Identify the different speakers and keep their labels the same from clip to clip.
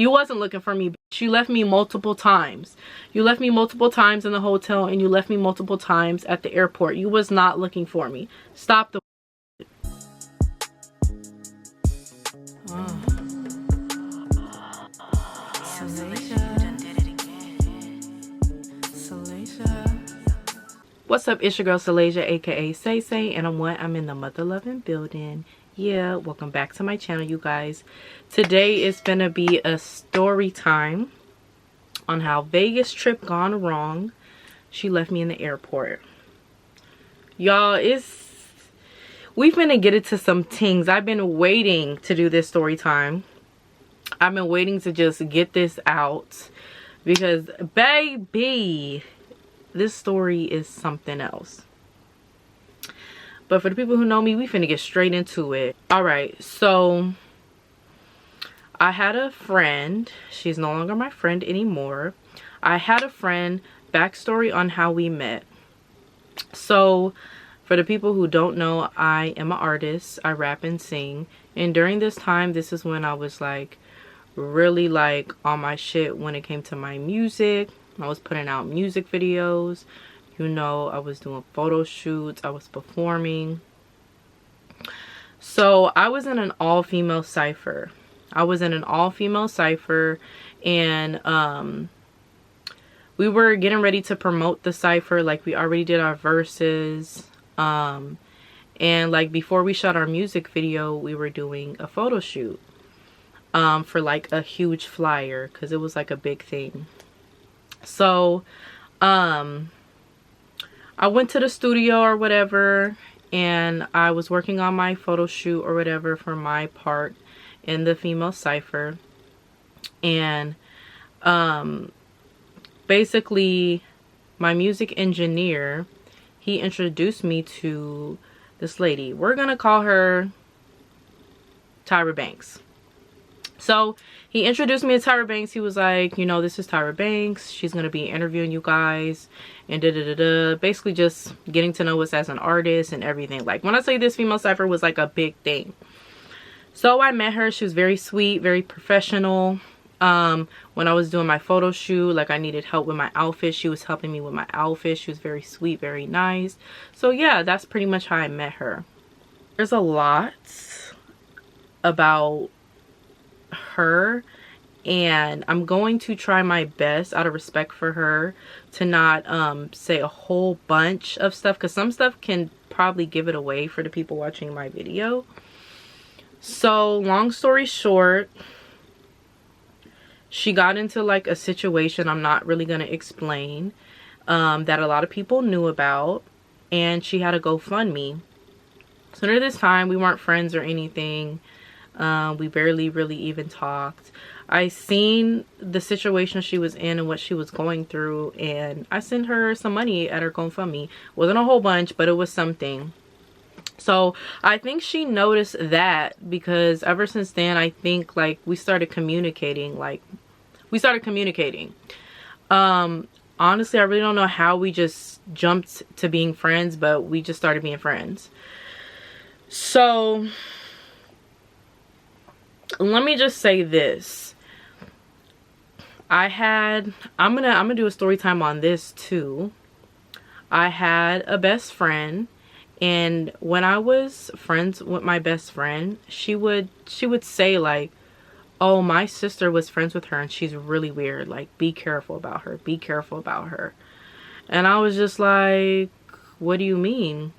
Speaker 1: You wasn't looking for me, bitch. You left me multiple times. You left me multiple times in the hotel, and you left me multiple times at the airport. You was not looking for me. Stop the What's up? It's your girl Salasia, aka Say Say, and I'm in the mother loving building. Yeah, welcome back to my channel, you guys. Today is gonna be a story time on how Vegas trip gone wrong. She left me in the airport. Y'all, we've been to get into some things. I've been waiting to do this story time. I've been waiting to just get this out because, baby, this story is something else. But for the people who know me, we finna get straight into it. All right, so I had a friend. She's no longer my friend anymore. I had a friend. Backstory on how we met. So for the people who don't know, I am an artist. I rap and sing. And during this time, this is when I was like really like on my shit when it came to my music. I was putting out music videos, you know, I was doing photo shoots, I was performing. So I was in an all-female cypher. And we were getting ready to promote the cypher. Like, we already did our verses. And like before we shot our music video, we were doing a photo shoot for like a huge flyer, because it was like a big thing. So I went to the studio or whatever, and I was working on my photo shoot or whatever for my part in the female cypher. And basically my music engineer, he introduced me to this lady. We're gonna call her Tyra Banks. So he introduced me to Tyra Banks. He was like, you know, this is Tyra Banks. She's going to be interviewing you guys. And da-da-da-da. Basically just getting to know us as an artist and everything. Like, when I say this female cypher was like a big thing. So I met her. She was very sweet, very professional. When I was doing my photo shoot, like I needed help with my outfit, she was helping me with my outfit. She was very sweet, very nice. So yeah, that's pretty much how I met her. There's a lot about her, and I'm going to try my best out of respect for her to not say a whole bunch of stuff, because some stuff can probably give it away for the people watching my video. So long story short, she got into like a situation I'm not really going to explain, that a lot of people knew about, and she had a GoFundMe. So near this time, we weren't friends or anything. We barely really even talked. I seen the situation she was in and what she was going through, and I sent her some money at her GoFundMe. Wasn't a whole bunch, but it was something. So I think she noticed that, because ever since then, I think like we started communicating. Honestly, I really don't know how we just jumped to being friends, but we just started being friends. So let me just say this. I'm gonna do a story time on this too. I had a best friend, and when I was friends with my best friend, she would say like, oh, my sister was friends with her and she's really weird, like be careful about her, be careful about her. And I was just like, what do you mean?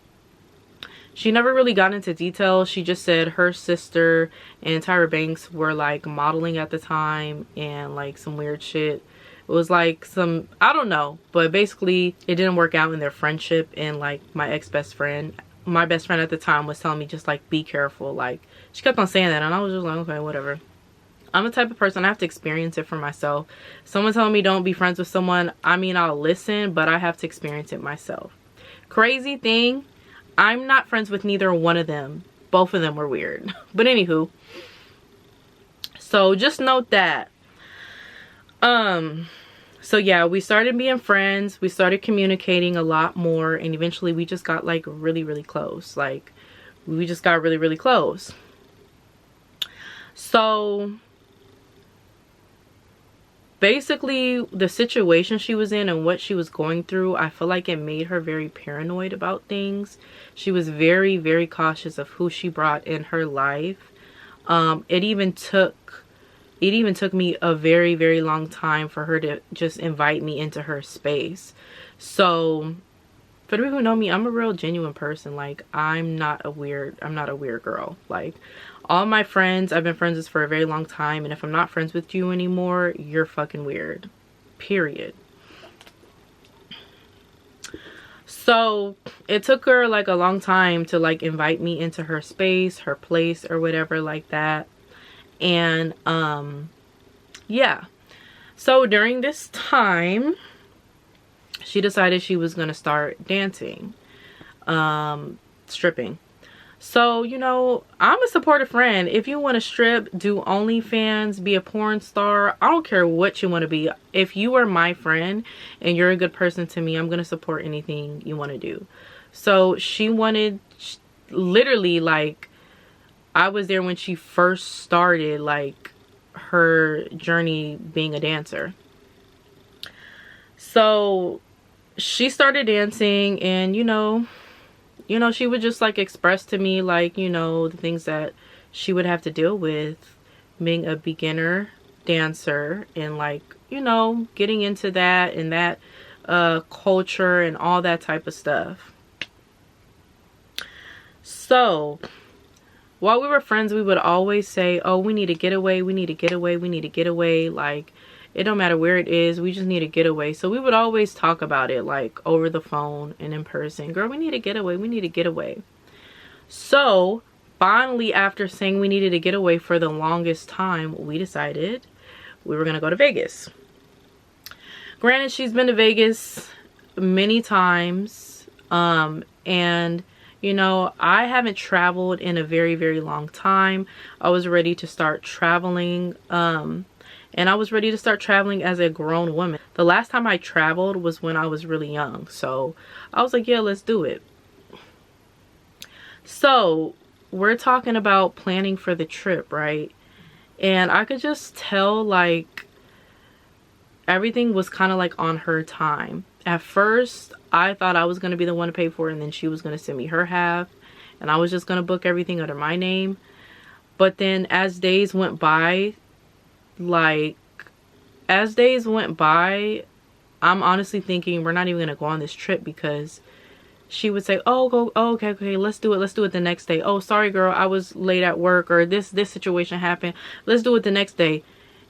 Speaker 1: She never really got into detail. She just said her sister and Tyra Banks were like modeling at the time, and like some weird shit. It was like some, I don't know, but basically it didn't work out in their friendship. And like my best friend at the time was telling me just like be careful. Like she kept on saying that, and I was just like, okay, whatever. I'm the type of person, I have to experience it for myself. Someone telling me don't be friends with someone, I mean, I'll listen, but I have to experience it myself. Crazy thing, I'm not friends with neither one of them. Both of them were weird. But anywho, so just note that. So yeah, we started being friends. We started communicating a lot more, and eventually we just got like really, really close. Like we just got really, really close. So basically the situation she was in and what she was going through, I feel like it made her very paranoid about things. She was very, very cautious of who she brought in her life. It even took me a very, very long time for her to just invite me into her space. So for the people who know me, I'm a real genuine person. Like, I'm not a weird girl. Like, all my friends, I've been friends with for a very long time, and if I'm not friends with you anymore, you're fucking weird. Period. So it took her like a long time to like invite me into her space, her place, or whatever like that. And yeah. So during this time, she decided she was gonna start dancing, stripping. So, you know, I'm a supportive friend. If you want to strip, do OnlyFans, be a porn star, I don't care what you want to be. If you are my friend and you're a good person to me, I'm going to support anything you want to do. So she wanted, literally, like, I was there when she first started, like, her journey being a dancer. So she started dancing, and, you know, she would just like express to me, like, you know, the things that she would have to deal with being a beginner dancer, and like, you know, getting into that and that culture and all that type of stuff. So while we were friends, we would always say, oh, we need to get away, we need to get away, we need to get away. Like, it don't matter where it is, we just need to get away. So we would always talk about it, like, over the phone and in person. Girl, we need to get away, we need to get away. So finally, after saying we needed to get away for the longest time, we decided we were gonna go to Vegas. Granted, she's been to Vegas many times, and you know, I haven't traveled in a very, very long time. I was ready to start traveling, and I was ready to start traveling as a grown woman. The last time I traveled was when I was really young. So I was like, yeah, let's do it. So we're talking about planning for the trip, right? And I could just tell, like, everything was kind of like on her time. At first, I thought I was going to be the one to pay for it, and then she was going to send me her half, and I was just going to book everything under my name. But then as days went by, I'm honestly thinking we're not even gonna go on this trip, because she would say, okay, let's do it the next day. Oh, sorry girl, I was late at work, or this situation happened, let's do it the next day.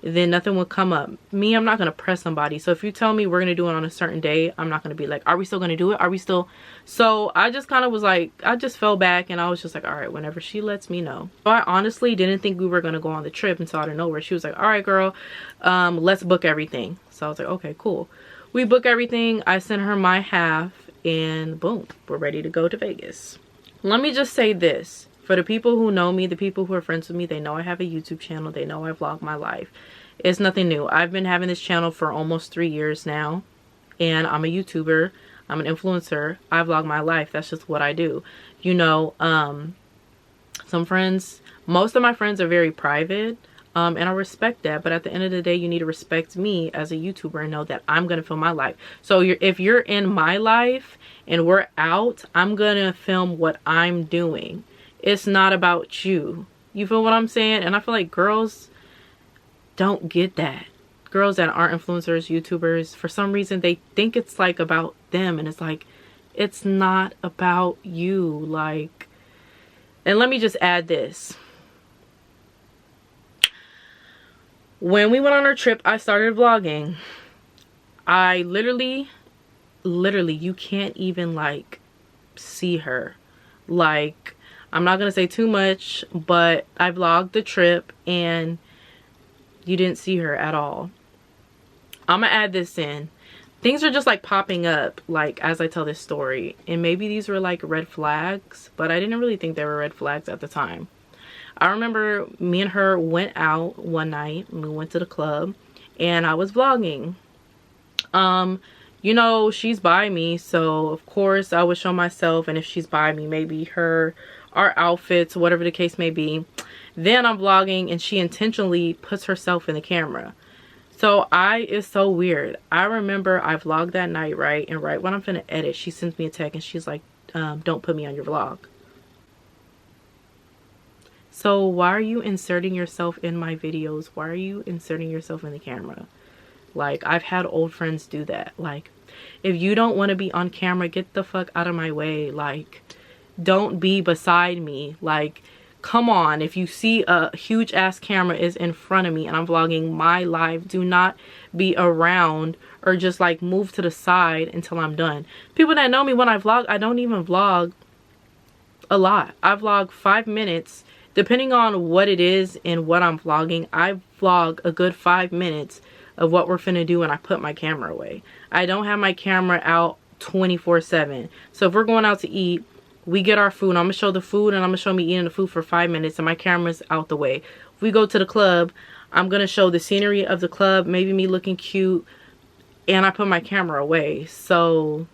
Speaker 1: Then nothing would come up. Me, I'm not gonna press somebody. So if you tell me we're gonna do it on a certain day, I'm not gonna be like, are we still gonna do it, are we still? So I just kind of was like, I just fell back, and I was just like, all right, whenever she lets me know. So I honestly didn't think we were gonna go on the trip until out of nowhere she was like, all right girl, let's book everything. So I was like, okay, cool. We book everything, I sent her my half, and boom, we're ready to go to Vegas. Let me just say this. For the people who know me, the people who are friends with me, they know I have a YouTube channel. They know I vlog my life. It's nothing new. I've been having this channel for almost 3 years now. And I'm a YouTuber. I'm an influencer. I vlog my life. That's just what I do. You know, some friends, most of my friends are very private. And I respect that. But at the end of the day, you need to respect me as a YouTuber and know that I'm going to film my life. So if you're in my life and we're out, I'm going to film what I'm doing. It's not about you. You feel what I'm saying? And I feel like girls don't get that. Girls that aren't influencers, YouTubers, for some reason they think it's like about them, and it's like, it's not about you. Like, and let me just add this. When we went on our trip, I started vlogging. I literally, you can't even like see her. Like, I'm not gonna say too much, but I vlogged the trip and you didn't see her at all. I'm gonna add this in. Things are just like popping up, like, as I tell this story, and maybe these were like red flags, but I didn't really think they were red flags at the time. I remember me and her went out one night and we went to the club, and I was vlogging. You know, she's by me, so of course I would show myself, and if she's by me, maybe our outfits, whatever the case may be. Then I'm vlogging and she intentionally puts herself in the camera. So it's so weird. I remember I vlogged that night, right? And right when I'm finna edit, she sends me a text and she's like, don't put me on your vlog. So why are you inserting yourself in my videos? Why are you inserting yourself in the camera? Like, I've had old friends do that. Like, if you don't want to be on camera, get the fuck out of my way. Like, don't be beside me. Like, come on. If you see a huge ass camera is in front of me and I'm vlogging my life, do not be around or just like move to the side until I'm done. People that know me, when I vlog, I don't even vlog a lot. I vlog 5 minutes. Depending on what it is and what I'm vlogging, I vlog a good 5 minutes of what we're finna do and I put my camera away. I don't have my camera out 24/7. So if we're going out to eat, we get our food, I'm gonna show the food and I'm gonna show me eating the food for 5 minutes and my camera's out the way. If we go to the club, I'm gonna show the scenery of the club, maybe me looking cute, and I put my camera away. So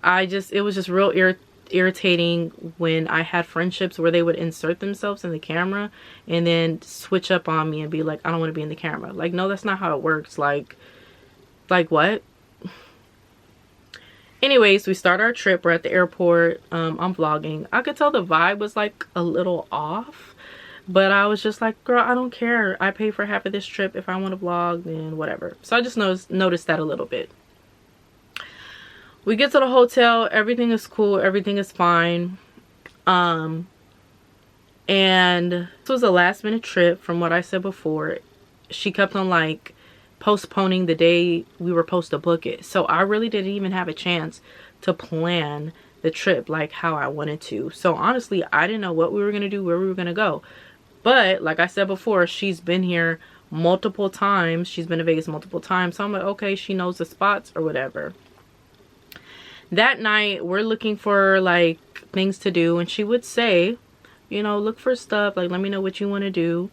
Speaker 1: it was just real irritating when I had friendships where they would insert themselves in the camera and then switch up on me and be like, I don't want to be in the camera. Like, no, that's not how it works. Like what? Anyways, we start our trip. We're at the airport. I'm vlogging. I could tell the vibe was like a little off, but I was just like, girl, I don't care. I pay for half of this trip. If I want to vlog, then whatever. So I just noticed that a little bit. We get to the hotel, everything is cool, everything is fine. And this was a last minute trip from what I said before. She kept on like postponing the day we were supposed to book it. So I really didn't even have a chance to plan the trip like how I wanted to. So honestly, I didn't know what we were gonna do, where we were gonna go. But like I said before, she's been here multiple times. She's been to Vegas multiple times. So I'm like, okay, she knows the spots or whatever. That night we're looking for like things to do and she would say, you know, look for stuff, like let me know what you want to do.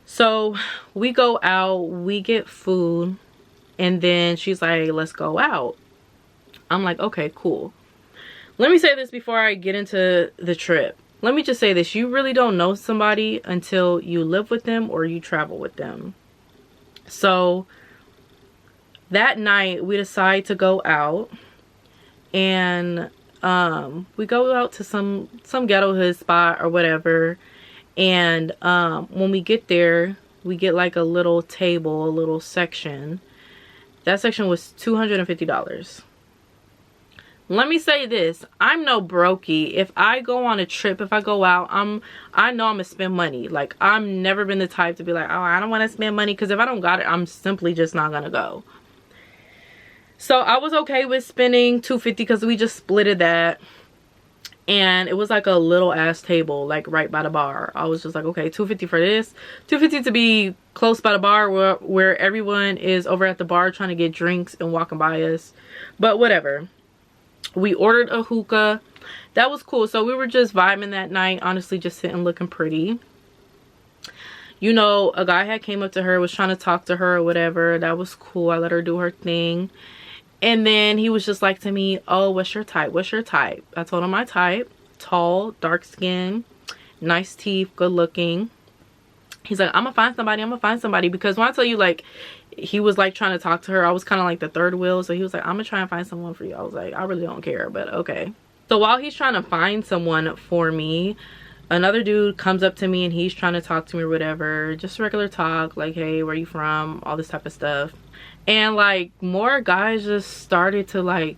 Speaker 1: So we go out, we get food, and then she's like, let's go out. I'm like, okay, cool. Let me say this before I get into the trip. Let me just say this, you really don't know somebody until you live with them or you travel with them. So that night we decide to go out. And we go out to some ghetto hood spot or whatever, and when we get there, we get like a little table, a little section. That section was $250. Let me say this, I'm no brokey. If I go on a trip, if I go out, I know I'm gonna spend money. Like, I've never been the type to be like, oh, I don't want to spend money, because if I don't got it, I'm simply just not gonna go. So I was okay with spending $250 because we just splitted that. And it was like a little ass table, like right by the bar. I was just like, okay, $250 for this. $250 to be close by the bar where everyone is over at the bar trying to get drinks and walking by us. But whatever. We ordered a hookah. That was cool. So we were just vibing that night. Honestly, just sitting looking pretty. You know, a guy had came up to her, was trying to talk to her or whatever. That was cool. I let her do her thing. And then he was just like to me, oh, what's your type? What's your type? I told him my type. Tall, dark skin, nice teeth, good looking. He's like, I'm gonna find somebody. I'm gonna find somebody. Because when I tell you, like, he was like trying to talk to her, I was kind of like the third wheel. So he was like, I'm gonna try and find someone for you. I was like, I really don't care, but okay. So while he's trying to find someone for me, another dude comes up to me and he's trying to talk to me or whatever. Just regular talk, like, hey, where you from? All this type of stuff. And like more guys just started to like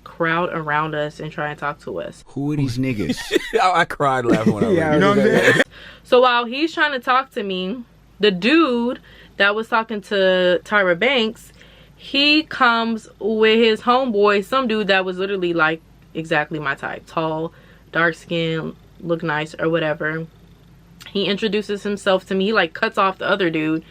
Speaker 1: crowd around us and try and talk to us.
Speaker 2: Who are these niggas?
Speaker 3: I cried laughing when I read it.
Speaker 2: You know what I'm saying?
Speaker 1: So while he's trying to talk to me, the dude that was talking to Tyra Banks, he comes with his homeboy, some dude that was literally like exactly my type. Tall, dark skin, look nice or whatever. He introduces himself to me. He like cuts off the other dude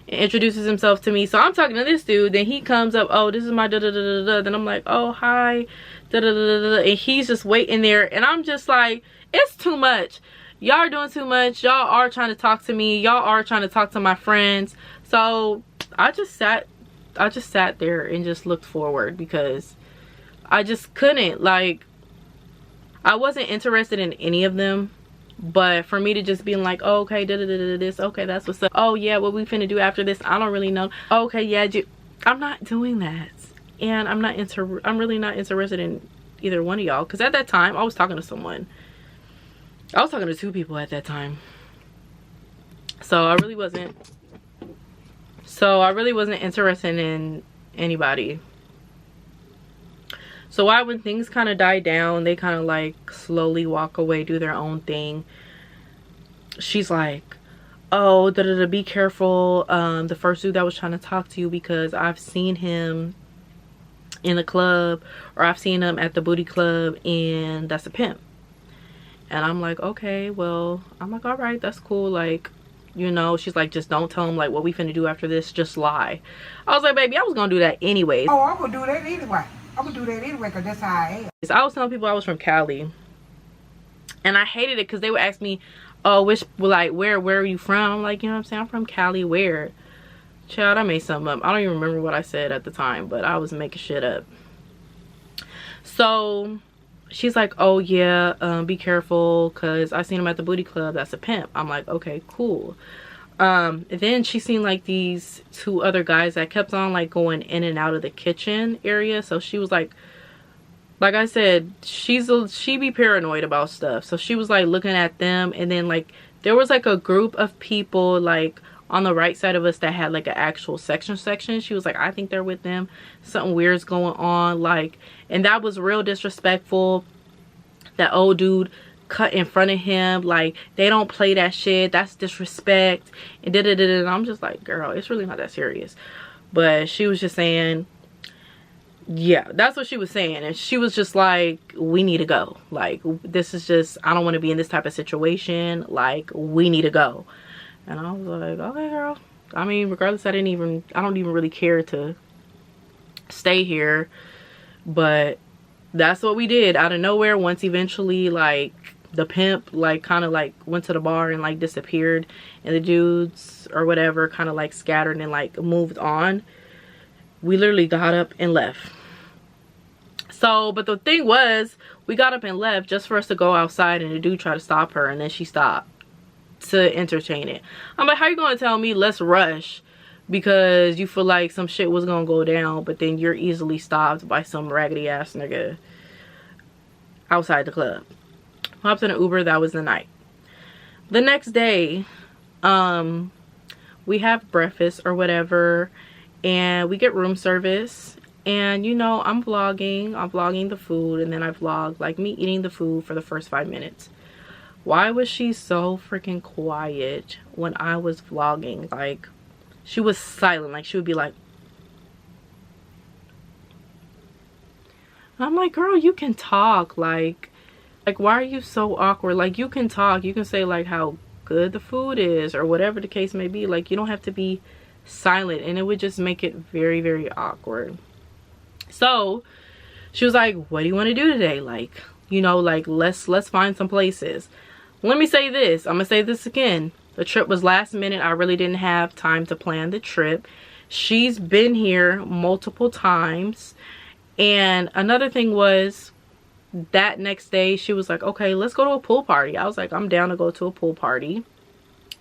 Speaker 1: and introduces himself to me. So I'm talking to this dude, then he comes up, oh, this is my da da da da da. Then I'm like, oh, hi, da da da da da. And he's just waiting there, and I'm just like, it's too much. Y'all are doing too much. Y'all are trying to talk to me. Y'all are trying to talk to my friends. So I just sat there and just looked forward because I just couldn't, like, I wasn't interested in any of them. But for me to just being like, oh, okay, this, okay, that's what's up. Oh yeah, what we finna do after this, I don't really know. Okay, yeah, I'm not doing that. And I'm really not interested in either one of y'all. Because at that time, I was talking to someone. I was talking to 2 people at that time. So I really wasn't interested in anybody. So why, when things kind of die down, they kind of like slowly walk away, do their own thing. She's like, oh, be careful. The first dude that was trying to talk to you, because I've seen him in the club, or I've seen him at the booty club, and that's a pimp. And I'm like, okay, well, I'm like, all right, that's cool. Like, you know, she's like, just don't tell him like what we finna do after this, just lie. I was like, baby, I was gonna do that anyways.
Speaker 2: Oh, I'm gonna do that anyway. I'm gonna do that anyway, because that's how I am.
Speaker 1: I was telling people I was from Cali, and I hated it because they would ask me, oh, where are you from? I'm like, you know what I'm saying, I'm from Cali. Where? Child, I made something up. I don't even remember what I said at the time, but I was making shit up. So she's like, oh yeah, be careful, because I seen him at the booty club, that's a pimp. I'm like, okay, cool. And then she seen like these 2 other guys that kept on like going in and out of the kitchen area. So she was like I said, she be paranoid about stuff. So she was like looking at them, and then like there was like a group of people like on the right side of us that had like an actual section. She was like, I think they're with them, something weird's going on, like, and that was real disrespectful. That old dude cut in front of him, like, they don't play that shit, that's disrespect, and and I'm just like, girl, it's really not that serious. But she was just saying, yeah, that's what she was saying. And she was just like, we need to go, like, this is just, I don't want to be in this type of situation, like, we need to go. And I was like, okay, girl. I mean, regardless, I don't even really care to stay here. But that's what we did out of nowhere. Once eventually, like, the pimp like kind of like went to the bar and like disappeared, and the dudes or whatever kind of like scattered and like moved on, we literally got up and left. So, but the thing was, we got up and left just for us to go outside, and the dude tried to stop her, and then she stopped to entertain it. I'm like, how you gonna tell me let's rush because you feel like some shit was gonna go down, but then you're easily stopped by some raggedy ass nigga outside the club? Hopped in an Uber. That was the night. The next day, we have breakfast or whatever, and we get room service. And you know, I'm vlogging the food, and then I vlog like me eating the food for the first 5 minutes. Why was she so freaking quiet when I was vlogging? Like, she was silent. Like, she would be like, I'm like, girl, you can talk. Like why are you so awkward? Like, you can talk, you can say like how good the food is or whatever the case may be. Like, you don't have to be silent, and it would just make it very, very awkward. So she was like, what do you want to do today? Like, you know, like, let's find some places. Let me say this, I'm gonna say this again, the trip was last minute. I really didn't have time to plan the trip. She's been here multiple times. And another thing was, that next day she was like, okay, let's go to a pool party. I was like, I'm down to go to a pool party.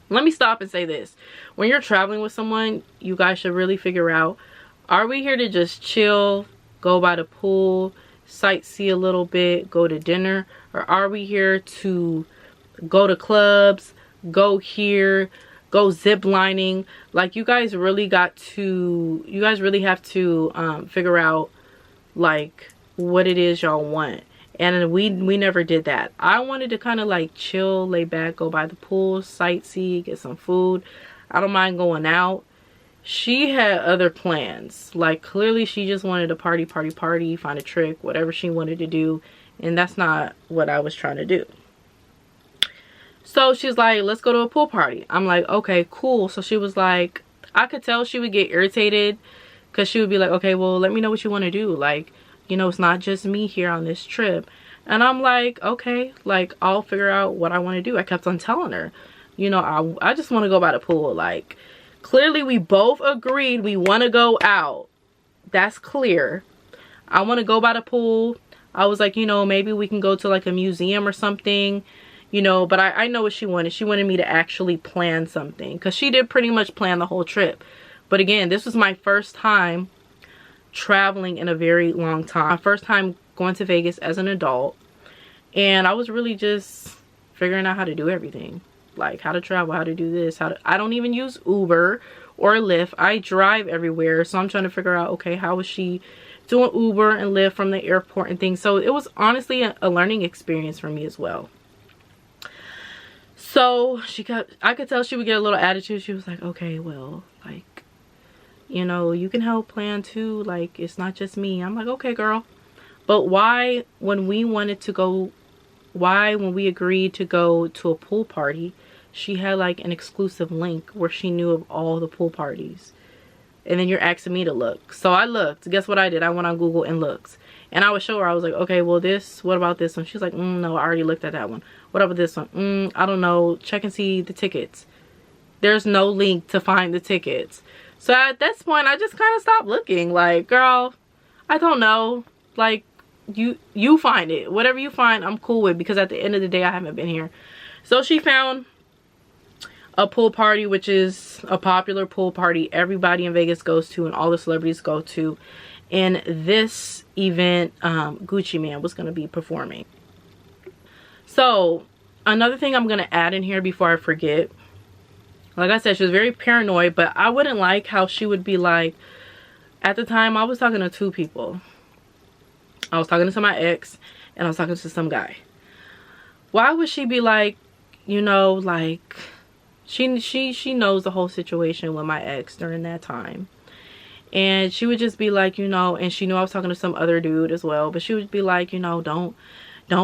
Speaker 1: Let me stop and say this. When you're traveling with someone, you guys should really figure out, are we here to just chill, go by the pool, sightsee a little bit, go to dinner? Or are we here to go to clubs, go here, go ziplining? Like, you guys really have to figure out like what it is y'all want. And we never did that. I wanted to kind of like chill, lay back, go by the pool, sightsee, get some food. I don't mind going out. She had other plans. Like, clearly she just wanted to party, find a trick, whatever she wanted to do. And that's not what I was trying to do. So she's like, let's go to a pool party. I'm like, okay, cool. So she was like, I could tell she would get irritated because she would be like, okay, well, let me know what you want to do. Like, you know, it's not just me here on this trip. And I'm like, okay, like, I'll figure out what I want to do. I kept on telling her, you know, I just want to go by the pool. Like, clearly we both agreed we want to go out. That's clear. I want to go by the pool. I was like, you know, maybe we can go to like a museum or something. you know, but I know what she wanted. She wanted me to actually plan something, because she did pretty much plan the whole trip. But again, this was my first time traveling in a very long time. My first time going to Vegas as an adult, and I was really just figuring out how to do everything, like how to travel, how to do this, I don't even use Uber or Lyft. I drive everywhere, so I'm trying to figure out, okay, how was she doing Uber and Lyft from the airport and things. So it was honestly a learning experience for me as well. So I could tell she would get a little attitude. She was like, okay, well, like, you know, you can help plan too, like, it's not just me. I'm like, okay, girl. But why, when we agreed to go to a pool party, she had like an exclusive link where she knew of all the pool parties, and then you're asking me to look? So I looked. Guess what I did? I went on Google and looked, and I would show her. I was like, okay, well, what about this one? She's like, no, I already looked at that one. What about this one? I don't know. Check and see the tickets. There's no link to find the tickets. So at this point, I just kind of stopped looking. Like, girl, I don't know. Like, you find it. Whatever you find, I'm cool with, because at the end of the day, I haven't been here. So she found a pool party, which is a popular pool party everybody in Vegas goes to and all the celebrities go to. And this event, Gucci Mane was going to be performing. So another thing I'm going to add in here before I forget, like I said, she was very paranoid, but I wouldn't like how she would be like, at the time I was talking to two people. I was talking to my ex, and I was talking to some guy. Why would she be like, you know, like, she knows the whole situation with my ex during that time. And she would just be like, you know, and she knew I was talking to some other dude as well, but she would be like, you know, don't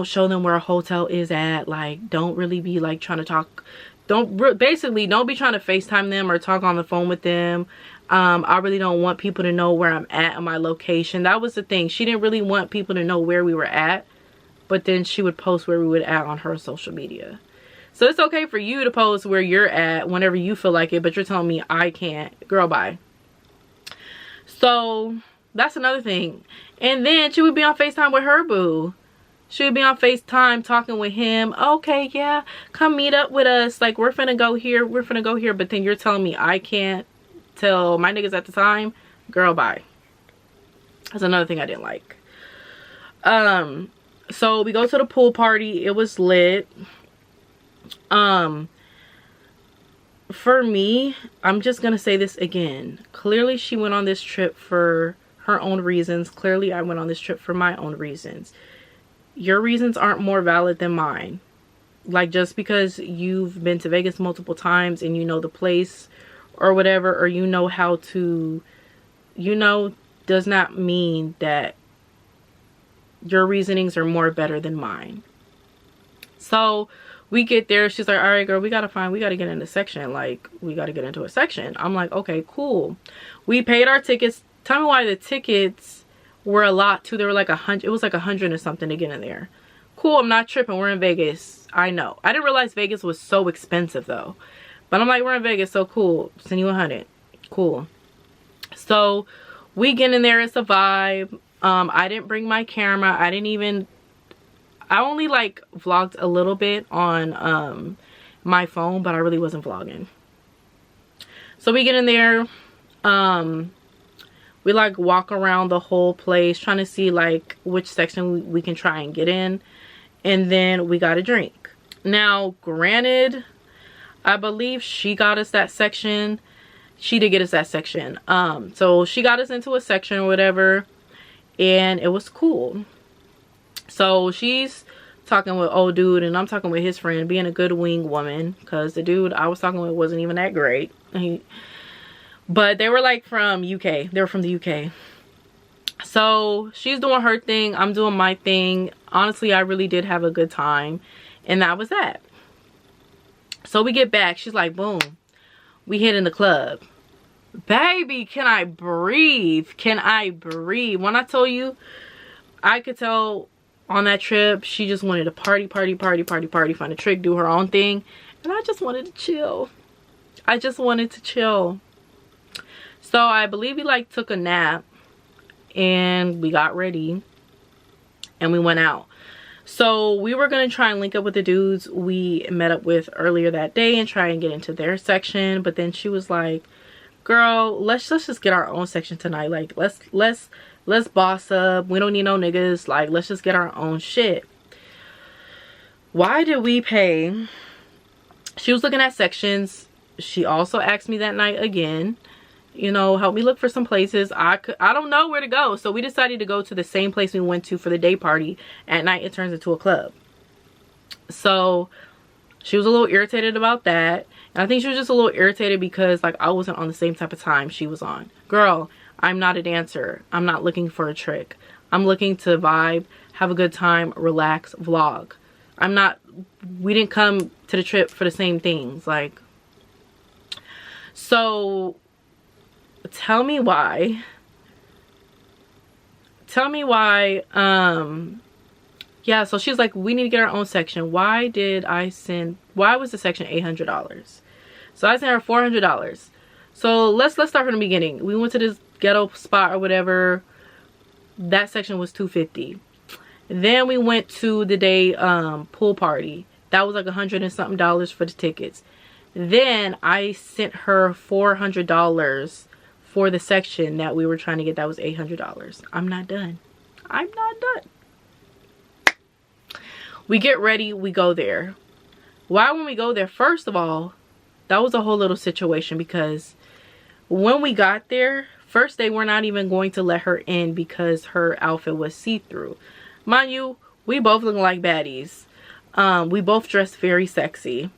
Speaker 1: show them where a hotel is at. Like, don't really be like trying to talk. Basically, don't be trying to FaceTime them or talk on the phone with them. I really don't want people to know where I'm at and my location. That was the thing. She didn't really want people to know where we were at, but then she would post where we would at on her social media. So it's okay for you to post where you're at whenever you feel like it, but you're telling me I can't. Girl, bye. So that's another thing. And then she would be on FaceTime with her boo. She would be on FaceTime talking with him. Okay, yeah, come meet up with us. Like, we're finna go here. We're finna go here. But then you're telling me I can't tell my niggas at the time. Girl, bye. That's another thing I didn't like. So we go to the pool party. It was lit. For me, I'm just gonna say this again. Clearly she went on this trip for her own reasons. Clearly I went on this trip for my own reasons. Your reasons aren't more valid than mine. Like, just because you've been to Vegas multiple times and you know the place or whatever, or you know how to, you know, does not mean that your reasonings are more better than mine. So we get there. She's like, all right, girl, we got to get in a section. Like, we got to get into a section. I'm like, okay, cool. We paid our tickets. Tell me why the tickets were a lot too. They were like 100. It was like 100 or something to get in there. Cool. I'm not tripping. We're in Vegas. I know. I didn't realize Vegas was so expensive though. But I'm like, we're in Vegas, so cool. Send you 100. Cool. So we get in there. It's a vibe. I didn't bring my camera. I only like vlogged a little bit on my phone, but I really wasn't vlogging. So we get in there. We like walk around the whole place trying to see like which section we can try and get in. And then we got a drink. Now, granted, I believe she got us that section. She did get us that section. So she got us into a section or whatever, and it was cool. So she's talking with old dude, and I'm talking with his friend, being a good wing woman, because the dude I was talking with wasn't even that great. But they were like from UK. They were from the UK. So she's doing her thing. I'm doing my thing. Honestly, I really did have a good time. And that was that. So we get back. She's like, boom. We hit in the club. Baby, can I breathe? Can I breathe? When I told you, I could tell on that trip, she just wanted to party, find a trick, do her own thing. And I just wanted to chill. I just wanted to chill. So I believe we like took a nap. And we got ready. And we went out. So we were gonna try and link up with the dudes we met up with earlier that day and try and get into their section, but then she was like, girl, let's just get our own section tonight. Like, let's boss up. We don't need no niggas. Like, let's just get our own shit. Why did we pay? She was looking at sections. She also asked me that night again, you know, help me look for some places. I don't know where to go. So we decided to go to the same place we went to for the day party. At night it turns into a club. So she was a little irritated about that. And I think she was just a little irritated because like I wasn't on the same type of time she was on. Girl, I'm not a dancer. I'm not looking for a trick. I'm looking to vibe, have a good time, relax, vlog. We didn't come to the trip for the same things. Like, so tell me why, yeah, so she's like, we need to get our own section. Why was the section $800? So I sent her $400. So let's start from the beginning. We went to this ghetto spot or whatever. That section was $250. Then we went to the day pool party. That was like $100 and something for the tickets. Then I sent her $400 for the section that we were trying to get. That was $800. I'm not done. We get ready, we go there. Why when we go there? First of all, that was a whole little situation because when we got there, first they were not even going to let her in because her outfit was see-through. Mind you, we both look like baddies. We both dressed very sexy.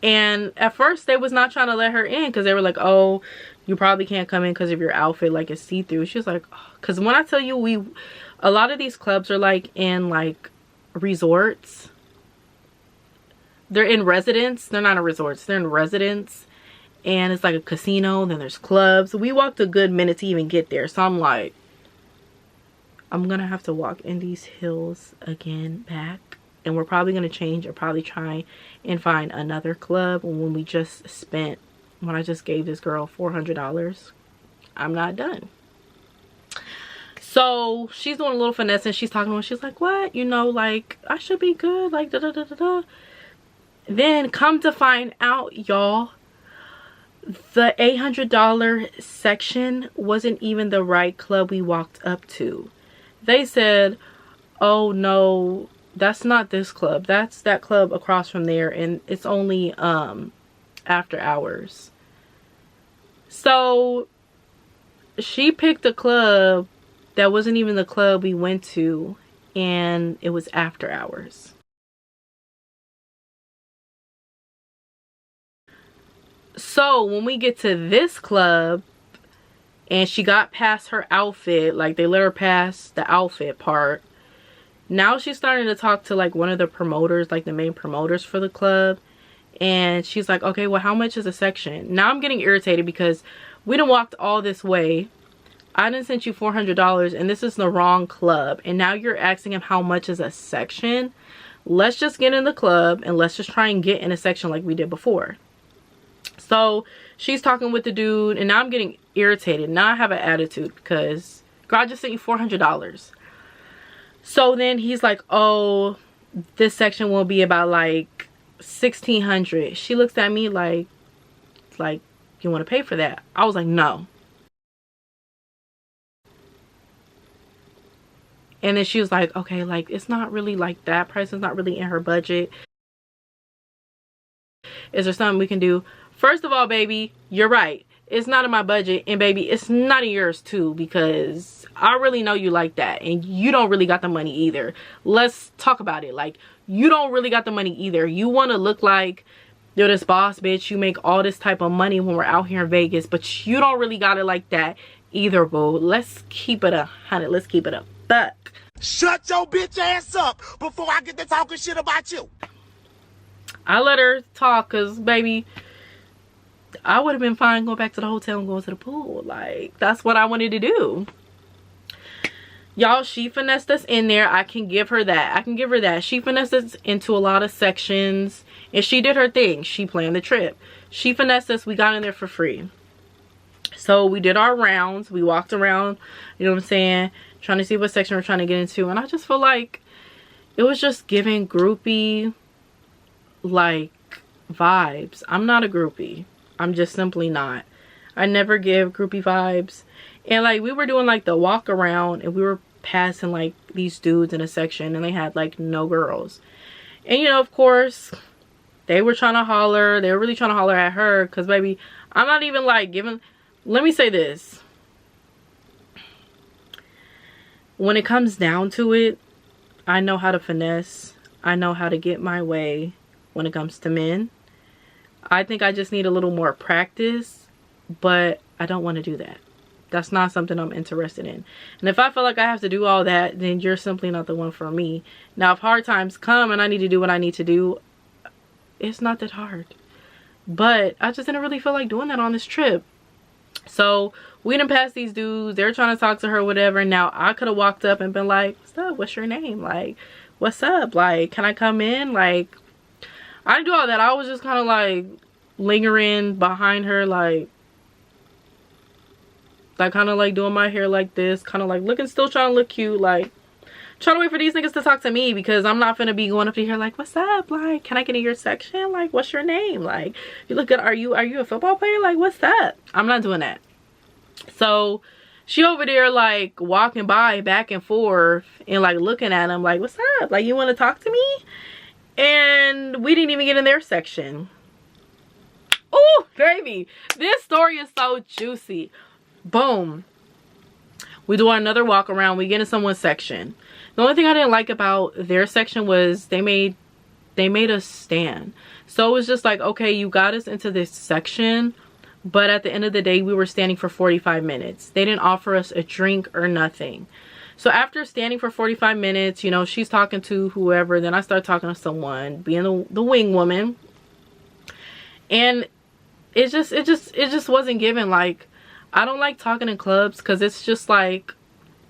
Speaker 1: And at first they was not trying to let her in because they were like, oh, you probably can't come in because of your outfit, like it's see-through. She was like, because when I tell you, a lot of these clubs are like in like resorts. They're in residence. They're not in resorts, they're in residence. And it's like a casino, then there's clubs. We walked a good minute to even get there. So I'm like, I'm gonna have to walk in these hills again back. And we're probably gonna change or probably try and find another club when I just gave this girl $400. I'm not done. So she's doing a little finesse and she's talking to her. She's like, what? You know, like, I should be good. Like, da da da da da. Then come to find out, y'all, the $800 section wasn't even the right club we walked up to. They said, oh no, that's not this club. That's that club across from there. And it's only after hours. So she picked a club that wasn't even the club we went to, and it was after hours. So when we get to this club and she got past her outfit, like they let her pass the outfit part, now she's starting to talk to like one of the promoters, like the main promoters for the club. And she's like, okay, well, how much is a section? Now I'm getting irritated because we done walked all this way. I done sent you $400 and this is the wrong club. And now you're asking him how much is a section. Let's just get in the club and let's just try and get in a section like we did before. So she's talking with the dude and now I'm getting irritated. Now I have an attitude because girl, I just sent you $400. So then he's like, oh, this section will be about like $1,600. She looks at me like you want to pay for that? I was like, no. And then she was like, okay, like it's not really like that price is not really in her budget. Is there something we can do? First of all, baby, you're right. It's not in my budget, and baby, it's not in yours too, because I really know you like that and you don't really got the money either. Let's talk about it. Like, you don't really got the money either. You want to look like you're this boss bitch, you make all this type of money when we're out here in Vegas, but you don't really got it like that either, boo. Let's keep it 100. Let's keep it a buck.
Speaker 4: Shut your bitch ass up before I get to talking shit about you.
Speaker 1: I let her talk because, baby, I would have been fine going back to the hotel and going to the pool. Like, that's what I wanted to do. Y'all, she finessed us in there. I can give her that. She finessed us into a lot of sections. And she did her thing. She planned the trip. She finessed us. We got in there for free. So we did our rounds. We walked around, you know what I'm saying, trying to see what section we're trying to get into. And I just feel like, it was just giving groupie like vibes. I'm not a groupie. I'm just simply not. I never give groupie vibes. And like we were doing like the walk around and we were passing like these dudes in a section and they had like no girls. And you know, of course, they were trying to holler. They were really trying to holler at her because baby, I'm not even like giving. Let me say this. When it comes down to it, I know how to finesse. I know how to get my way when it comes to men. I think I just need a little more practice, but I don't want to do that. That's not something I'm interested in. And if I feel like I have to do all that, then you're simply not the one for me. Now, if hard times come and I need to do what I need to do, it's not that hard. But I just didn't really feel like doing that on this trip. So we didn't pass these dudes. They're trying to talk to her, whatever. Now, I could have walked up and been like, what's up? What's your name? Like, what's up? Like, can I come in? Like, I didn't do all that. I was just kind of like lingering behind her, like kind of like doing my hair like this, kind of like looking, still trying to look cute, like trying to wait for these niggas to talk to me because I'm not gonna be going up to here like, what's up? Like, can I get in your section? Like, what's your name? Like, you look good. Are you a football player? Like, what's up? I'm not doing that. So she over there like walking by back and forth and like looking at him like, what's up? Like, you want to talk to me? And we didn't even get in their section. Oh, baby, this story is so juicy. Boom. We do another walk around. We get in someone's section. The only thing I didn't like about their section was they made us stand. So it was just like, okay, you got us into this section, but at the end of the day, we were standing for 45 minutes. They didn't offer us a drink or nothing. So after standing for 45 minutes, you know, she's talking to whoever. Then I start talking to someone, being the wing woman. And it just wasn't given. Like, I don't like talking in clubs because it's just like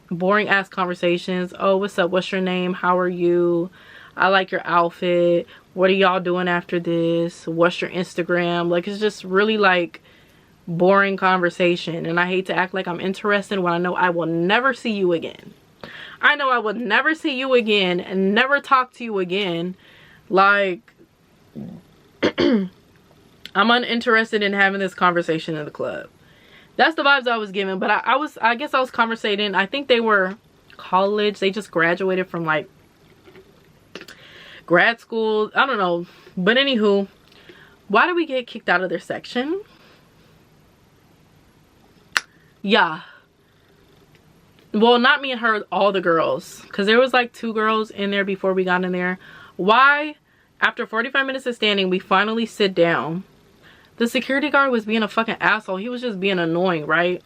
Speaker 1: boring ass conversations. Oh, what's up? What's your name? How are you? I like your outfit. What are y'all doing after this? What's your Instagram? Like, it's just really like boring conversation. And I hate to act like I'm interested when I know I will never see you again. I know I will never see you again and never talk to you again. Like, I'm uninterested in having this conversation in the club. That's the vibes I was given. But I guess I was conversating. I think they were college. They just graduated from like grad school. I don't know. But anywho, why did we get kicked out of their section? Yeah. Well, not me and her, all the girls. Because there was like 2 girls in there before we got in there. Why? After 45 minutes of standing, we finally sit down. The security guard was being a fucking asshole. He was just being annoying, right?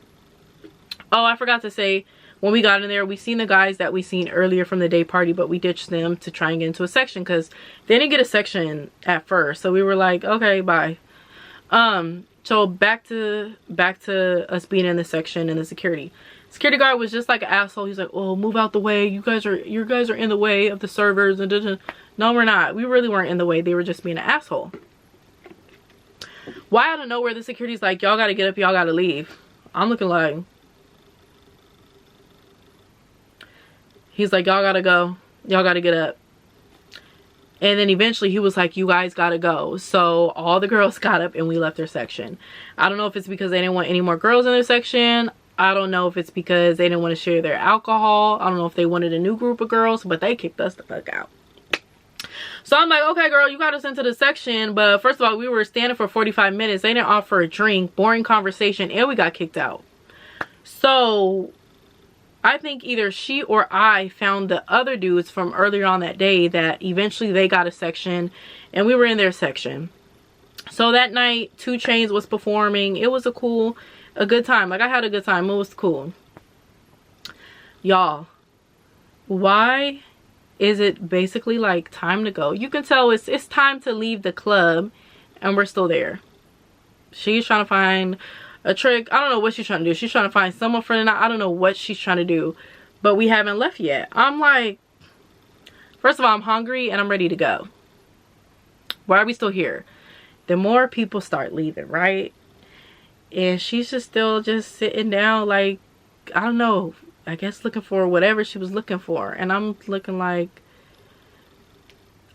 Speaker 1: Oh, I forgot to say, when we got in there, we seen the guys that we seen earlier from the day party, but we ditched them to try and get into a section because they didn't get a section at first. So we were like, okay, bye. So back to us being in the section and the security guard was just like an asshole. He's like, oh, move out the way. You guys are in the way of the servers. And no, we're not. We really weren't in the way. They were just being an asshole. Why out of nowhere the security's like, y'all gotta get up, y'all gotta leave. I'm looking like, he's like, y'all gotta go, y'all gotta get up. And then eventually he was like, you guys gotta go. So all the girls got up and we left their section. I don't know if it's because they didn't want any more girls in their section. I don't know if it's because they didn't want to share their alcohol. I don't know if they wanted a new group of girls, but they kicked us the fuck out. So I'm like, okay, girl, you got us into the section. But first of all, we were standing for 45 minutes. They didn't offer a drink, boring conversation, and we got kicked out. So I think either she or I found the other dudes from earlier on that day that eventually they got a section and we were in their section. So that night, 2 Chainz was performing. It was a good time. Like, I had a good time. It was cool. Y'all, why is it basically like time to go? You can tell it's time to leave the club and we're still there. She's trying to find a trick. I don't know what she's trying to do. She's trying to find someone for the night. I don't know what she's trying to do, but we haven't left yet. I'm like, first of all, I'm hungry and I'm ready to go. Why are we still here? The more people start leaving, right? And she's just still just sitting down, like, I don't know, I guess looking for whatever she was looking for. And I'm looking like,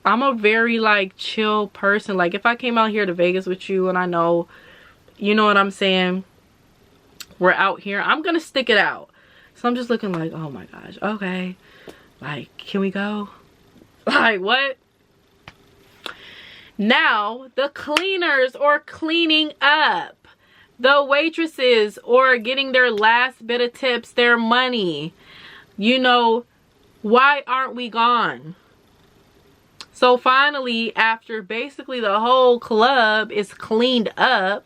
Speaker 1: I'm a very like chill person. Like if I came out here to Vegas with you and I know, you know what I'm saying, we're out here, I'm gonna stick it out. So I'm just looking like, oh my gosh, okay, like, can we go? Like, what? Now the cleaners or cleaning up, the waitresses or getting their last bit of tips, their money, you know, why aren't we gone? So finally, after basically the whole club is cleaned up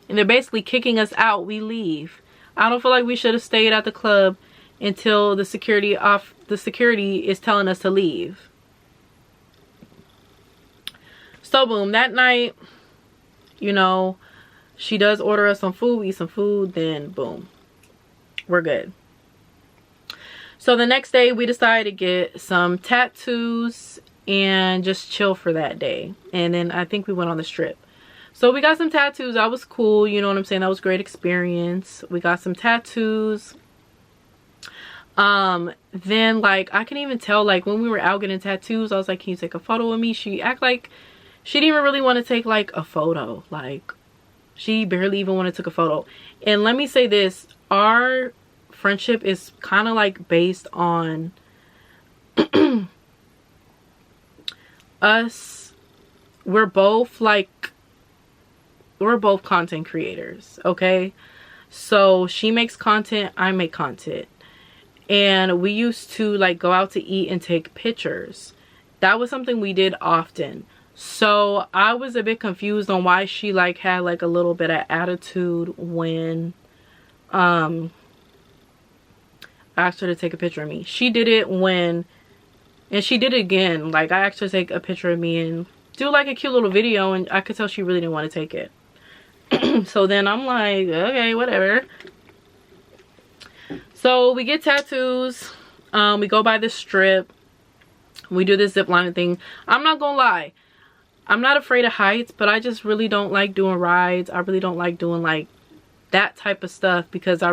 Speaker 1: and they're basically kicking us out, we leave. I don't feel like we should have stayed at the club until the security is telling us to leave. So boom, that night, you know, she does order us some food, we eat some food, then boom, we're good. So the next day we decided to get some tattoos and just chill for that day. And then I think we went on the strip. So we got some tattoos. That was cool, you know what I'm saying? That was a great experience. We got some tattoos. Then like I can even tell, like when we were out getting tattoos, I was like, can you take a photo with me? She act like she didn't even really want to take like a photo. Like she barely even wanted to take a photo. And let me say this, our friendship is kind of like based on us. We're both content creators, okay? So she makes content, I make content, and we used to like go out to eat and take pictures. That was something we did often. So I was a bit confused on why she like had like a little bit of attitude when I asked her to take a picture of me. She did it when, and she did it again, like I asked her to take a picture of me and do like a cute little video, and I could tell she really didn't want to take it. So then I'm like, okay, whatever. So we get tattoos, we go by the strip, we do this ziplining thing. I'm not gonna lie, I'm not afraid of heights, but I just really don't like doing rides. I really don't like doing like that type of stuff, because I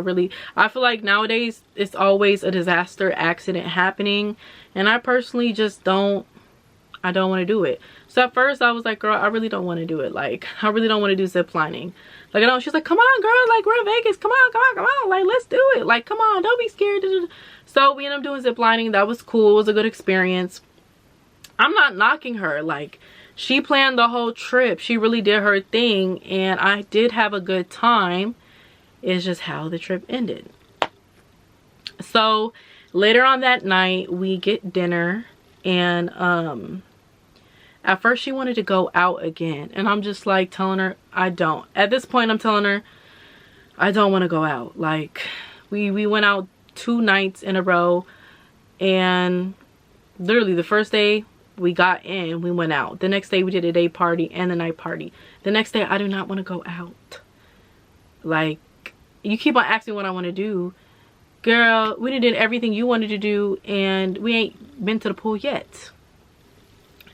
Speaker 1: feel like nowadays it's always a disaster accident happening, and I personally just don't want to do it. So at first I was like, girl, I really don't want to do it. Like I really don't want to do ziplining. Like, I know, she's like, come on girl, like we're in Vegas, come on, like let's do it, like come on, don't be scared. So we ended up doing ziplining. That was cool. It was a good experience. I'm not knocking her, like she planned the whole trip, she really did her thing, and I did have a good time. It's just how the trip ended. So later on that night we get dinner, and at first she wanted to go out again, and I'm just like telling her at this point I'm telling her I don't want to go out. Like we went out 2 nights in a row, and literally the first day we got in, we went out. The next day we did a day party and a night party. The next day I do not want to go out. Like, you keep on asking what I want to do. Girl, we did everything you wanted to do, and we ain't been to the pool yet.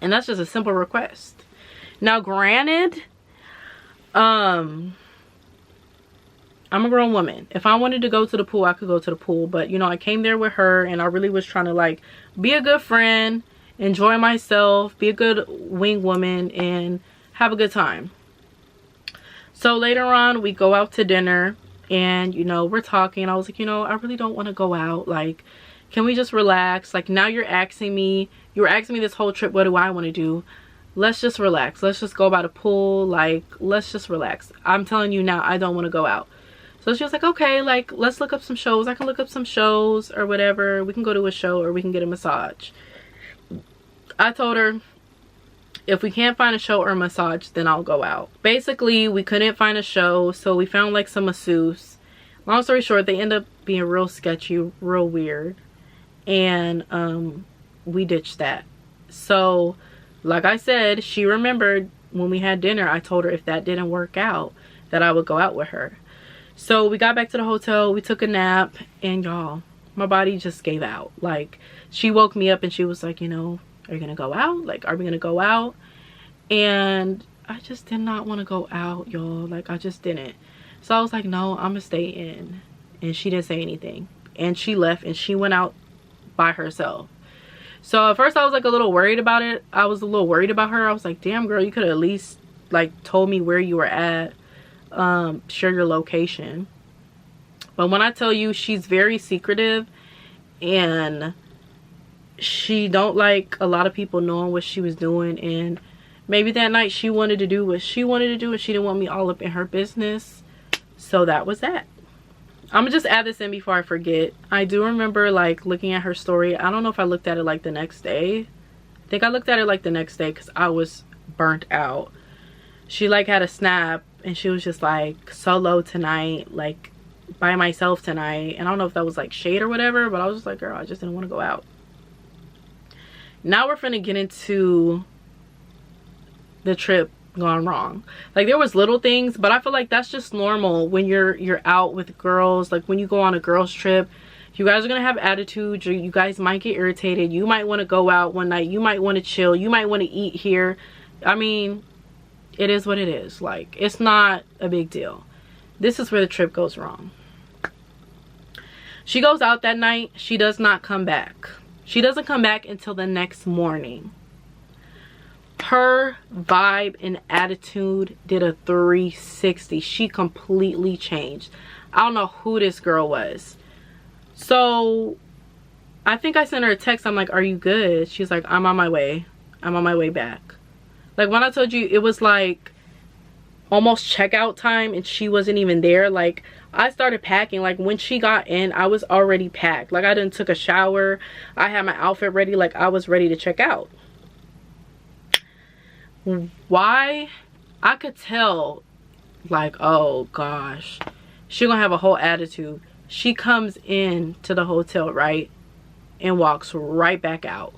Speaker 1: And that's just a simple request. Now granted, I'm a grown woman. If I wanted to go to the pool, I could go to the pool. But you know, I came there with her, and I really was trying to like be a good friend, enjoy myself, be a good wing woman, and have a good time. So later on we go out to dinner, and you know, we're talking. I was like, you know, I really don't want to go out. Like, can we just relax? Like, now you were asking me this whole trip, what do I want to do? Let's just relax. Let's just go by the pool. Like, let's just relax. I'm telling you now, I don't want to go out. So she was like, okay, like let's look up some shows. I can look up some shows or whatever. We can go to a show, or we can get a massage. I told her, if we can't find a show or a massage, then I'll go out. Basically, we couldn't find a show, so we found like some masseuse. Long story short, they end up being real sketchy, real weird, and we ditched that. So like I said, she remembered when we had dinner, I told her if that didn't work out, that I would go out with her. So we got back to the hotel, we took a nap, and y'all, my body just gave out. Like, she woke me up and she was like, you know, are you gonna go out? Like, are we gonna go out? And I just did not want to go out, y'all. Like, I just didn't. So I was like, no, I'm gonna stay in. And she didn't say anything, and she left, and she went out by herself. So at first I was like a little worried about it. I was a little worried about her. I was like, damn girl, you could have at least like told me where you were at, share your location. But when I tell you, she's very secretive, and she don't like a lot of people knowing what she was doing. And maybe that night she wanted to do what she wanted to do, and she didn't want me all up in her business. So that was that. I'm gonna just add this in before I forget. I do remember like looking at her story. I don't know if I looked at it like the next day. I think I looked at it like the next day because I was burnt out. She like had a snap and she was just like, solo tonight, like by myself tonight. And I don't know if that was like shade or whatever, but I was just like, girl, I just didn't want to go out. Now we're finna get into the trip gone wrong. Like there was little things, but I feel like that's just normal when you're out with girls. Like when you go on a girls trip, you guys are gonna have attitude. You guys might get irritated. You might want to go out one night. You might want to chill. You might want to eat here. I mean, it is what it is. Like it's not a big deal. This is where the trip goes wrong. She goes out that night. She does not come back. She doesn't come back until the next morning. Her vibe and attitude did a 360. She completely changed. I don't know who this girl was. So I think I sent her a text. I'm like, are you good? She's like, I'm on my way. I'm on my way back. Like when I told you, it was like almost checkout time and she wasn't even there. Like I started packing. Like when she got in, I was already packed. Like I done took a shower. I had my outfit ready. Like I was ready to check out. Why? I could tell, like, oh gosh, she gonna have a whole attitude. She comes in to the hotel, right, and walks right back out.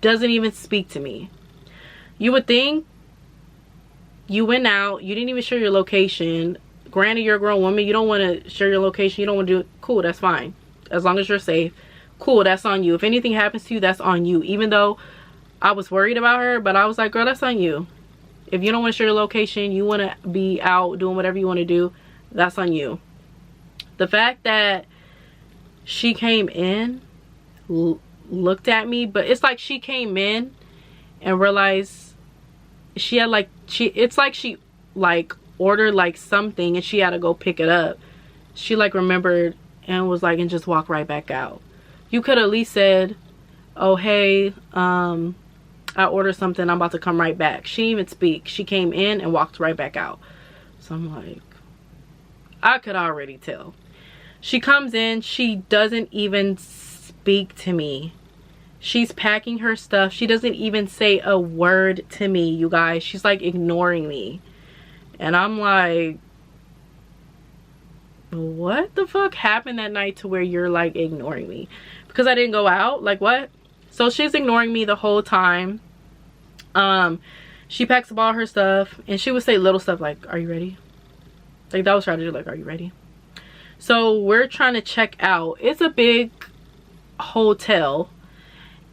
Speaker 1: Doesn't even speak to me. You would think you went out, you didn't even share your location. Granted, you're a grown woman, you don't want to share your location, you don't want to do it. Cool, that's fine, as long as you're safe. Cool, that's on you. If anything happens to you, that's on you. Even though I was worried about her, but I was like, girl, that's on you. If you don't want to share your location, you want to be out doing whatever you want to do, that's on you. The fact that she came in, looked at me, but it's like she came in and realized she had like, it's like she like ordered like something and she had to go pick it up. She like remembered and was like, and just walked right back out. You could at least said, oh, hey, I ordered something, I'm about to come right back. She didn't even speak. She came in and walked right back out. So I'm like, I could already tell. She comes in, she doesn't even speak to me. She's packing her stuff. She doesn't even say a word to me, you guys. She's like ignoring me. And I'm like, what the fuck happened that night to where you're like ignoring me? Because I didn't go out? Like what? So she's ignoring me the whole time. She packs up all her stuff and she would say little stuff like, are you ready? Like that was trying to do, like, are you ready? So we're trying to check out. It's a big hotel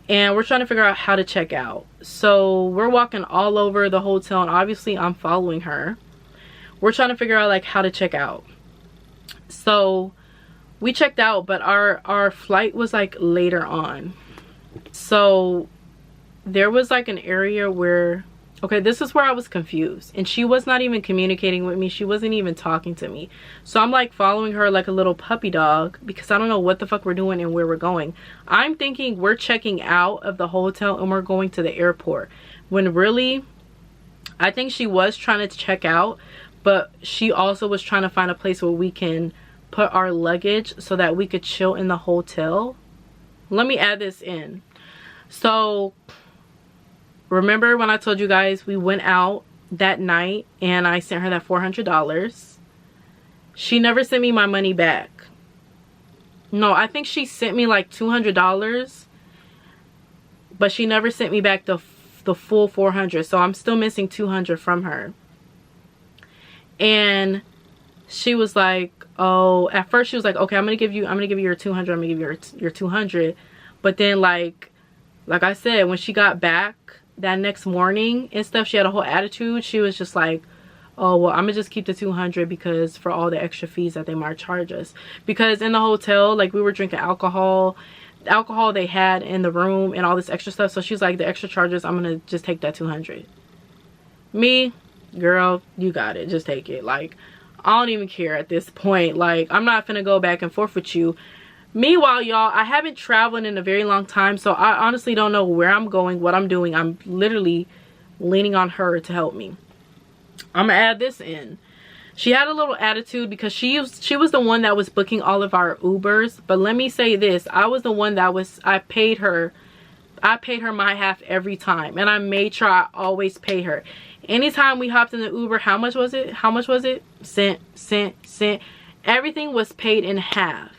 Speaker 1: and we're trying to figure out how to check out. So we're walking all over the hotel and obviously I'm following her. We're trying to figure out like how to check out. So we checked out, but our flight was like later on. So there was like an area where, okay, this is where I was confused and she was not even communicating with me. She wasn't even talking to me. So I'm like following her like a little puppy dog because I don't know what the fuck we're doing and where we're going. I'm thinking we're checking out of the hotel and we're going to the airport, when really I think she was trying to check out, but she also was trying to find a place where we can put our luggage so that we could chill in the hotel. Let me add this in. So remember when I told you guys we went out that night and I sent her that $400? She never sent me my money back. No, I think she sent me like $200, but she never sent me back the full $400. So I'm still missing $200 from her. And she was like, oh, at first she was like, okay, I'm gonna give you your $200, I'm gonna give you your $200. But then like I said, when she got back that next morning and stuff, she had a whole attitude. She was just like, oh, well, I'm gonna just keep the $200 because for all the extra fees that they might charge us. Because in the hotel, like we were drinking alcohol alcohol they had in the room and all this extra stuff. So she's like, the extra charges, I'm gonna just take that 200. Me, girl, you got it, just take it. Like, I don't even care at this point. Like, I'm not gonna go back and forth with you. Meanwhile, y'all, I haven't traveled in a very long time, so I honestly don't know where I'm going, what I'm doing. I'm literally leaning on her to help me. I'm gonna add this in. She had a little attitude because she was the one that was booking all of our Ubers. But let me say this, I was the one that I paid her my half every time, and I made sure I always pay her. Anytime we hopped in the Uber, how much was it? Cent. Everything was paid in half.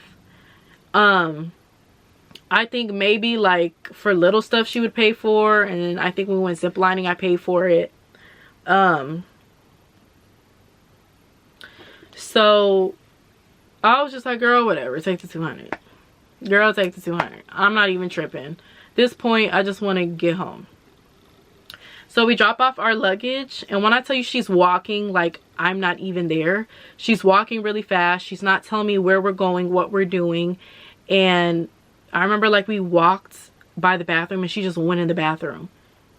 Speaker 1: I think maybe like for little stuff she would pay for, and then I think when we went ziplining, I paid for it. So I was just like, girl, whatever, take the 200. Girl, take the 200. I'm not even tripping. This point, I just want to get home. So we drop off our luggage, and when I tell you she's walking like I'm not even there, she's walking really fast. She's not telling me where we're going, what we're doing. And I remember like we walked by the bathroom and she just went in the bathroom.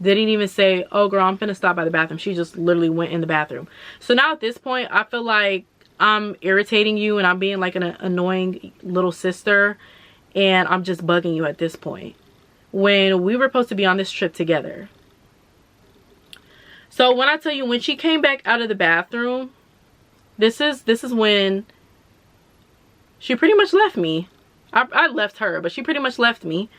Speaker 1: Didn't even say, oh girl, I'm finna stop by the bathroom. She just literally went in the bathroom. So now at this point, I feel like I'm irritating you and I'm being like an annoying little sister, and I'm just bugging you at this point when we were supposed to be on this trip together. So when I tell you, when she came back out of the bathroom, this is when she pretty much left me. I left her, but she pretty much left me.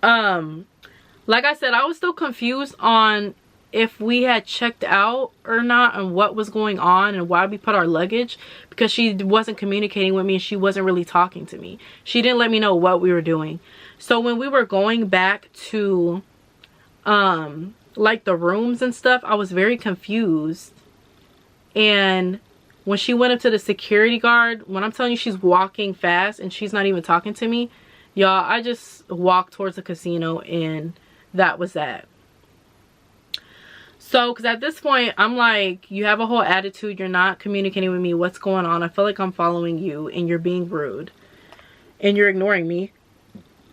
Speaker 1: Like I said, I was still confused on if we had checked out or not and what was going on and why we put our luggage, because she wasn't communicating with me and she wasn't really talking to me. She didn't let me know what we were doing. So when we were going back to like the rooms and stuff, I was very confused. And when she went up to the security guard, when I'm telling you she's walking fast and she's not even talking to me, y'all, I just walked towards the casino and that was that. So, because at this point, I'm like, you have a whole attitude. You're not communicating with me. What's going on? I feel like I'm following you and you're being rude. And you're ignoring me.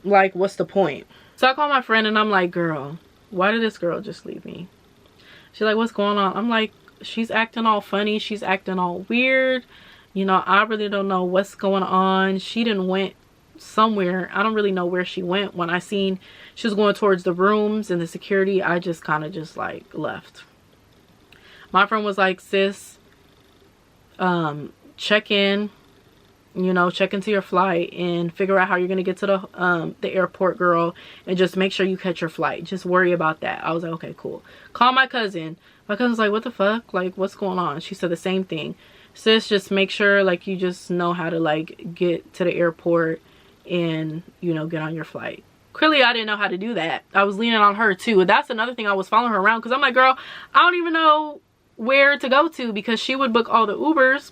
Speaker 1: Like, what's the point? So I call my friend and I'm like, girl, why did this girl just leave me? She's like, what's going on? I'm like, she's acting all funny. She's acting all weird. You know, I really don't know what's going on. She didn't went somewhere. I don't really know where she went. When I seen she was going towards the rooms and the security, I just kind of just like left. My friend was like, sis, check in, you know, check into your flight and figure out how you're gonna get to the airport, girl, and just make sure you catch your flight. Just worry about that. I was like, okay, cool. Call my cousin. My cousin's like, what the fuck? Like, what's going on? She said the same thing. Sis, just make sure like you just know how to like get to the airport and, you know, get on your flight. Clearly I didn't know how to do that. I was leaning on her too. That's another thing. I was following her around because I'm like, girl, I don't even know where to go to, because she would book all the Ubers.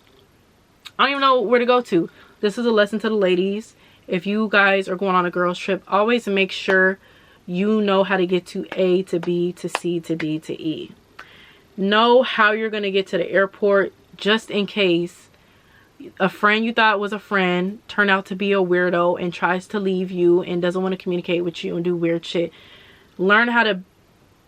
Speaker 1: I don't even know where to go to. This is a lesson to the ladies. If you guys are going on a girls trip, always make sure you know how to get to A to B to C to D to E. Know how you're going to get to the airport, just in case a friend you thought was a friend turned out to be a weirdo and tries to leave you and doesn't want to communicate with you and do weird shit. Learn how to,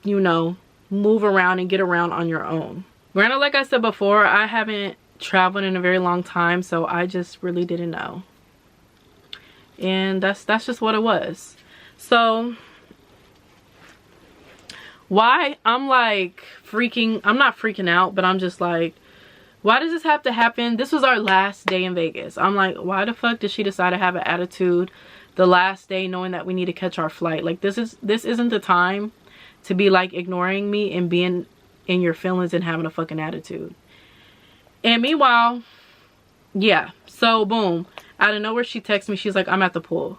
Speaker 1: you know, move around and get around on your own. Granted, like I said before, I haven't traveled in a very long time, so I just really didn't know. And that's just what it was. So why I'm like freaking, I'm not freaking out, but I'm just like, why does this have to happen? This was our last day in Vegas. I'm like, why the fuck did she decide to have an attitude the last day, knowing that we need to catch our flight? Like, this isn't the time to be like ignoring me and being in your feelings and having a fucking attitude. And meanwhile, yeah, so boom, out of nowhere she texts me. She's like, I'm at the pool.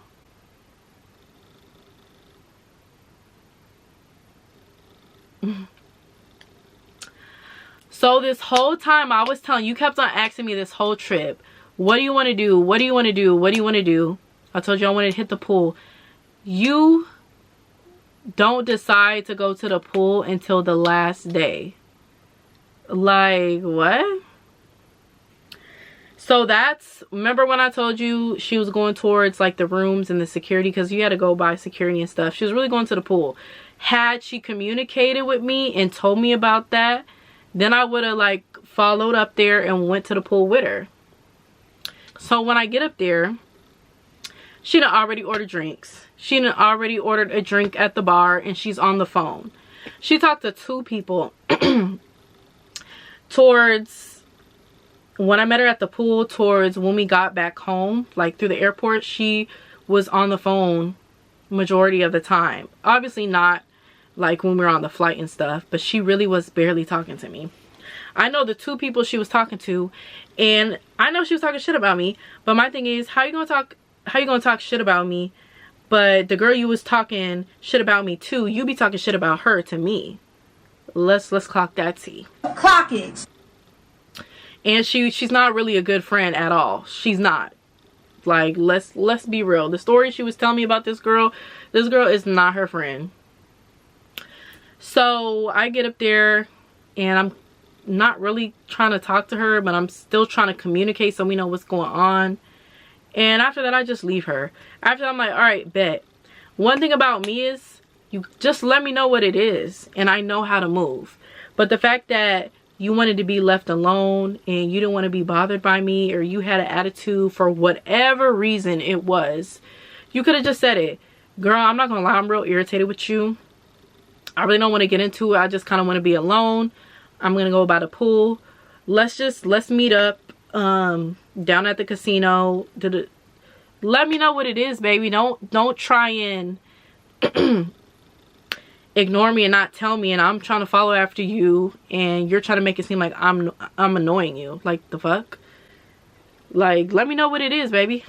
Speaker 1: So this whole time I was telling you, kept on asking me this whole trip, what do you want to do? What do you want to do? What do you want to do? I told you I wanted to hit the pool. You don't decide to go to the pool until the last day. Like, what? So that's, remember when I told you she was going towards like the rooms and the security, because you had to go by security and stuff. She was really going to the pool. Had she communicated with me and told me about that, then I would have like followed up there and went to the pool with her. So when I get up there, she done already ordered drinks. She done already ordered a drink at the bar, and she's on the phone. She talked to 2 people towards when I met her at the pool, towards when we got back home, like through the airport. She was on the phone majority of the time. Obviously not like when we were on the flight and stuff, but she really was barely talking to me. I know the 2 people she was talking to, and I know she was talking shit about me, but my thing is, how you gonna talk shit about me, but the girl you was talking shit about me to, you be talking shit about her to me? Let's clock that tea.
Speaker 2: Clock it.
Speaker 1: And she's not really a good friend at all. She's not. Like, let's be real. The story she was telling me about this girl is not her friend. So I get up there, and I'm not really trying to talk to her, but I'm still trying to communicate so we know what's going on. And after that, I just leave her. After that, I'm like, all right, bet. One thing about me is, you just let me know what it is, and I know how to move. But the fact that you wanted to be left alone, and you didn't want to be bothered by me, or you had an attitude for whatever reason it was, you could have just said it. Girl, I'm not gonna lie, I'm real irritated with you. I really don't want to get into it. I just kind of want to be alone. I'm gonna go by the pool. Let's meet up down at the casino. Let me know what it is, baby. Don't try and ignore me and not tell me, and I'm trying to follow after you, and you're trying to make it seem like I'm annoying you. Like, the fuck? Like, let me know what it is, baby.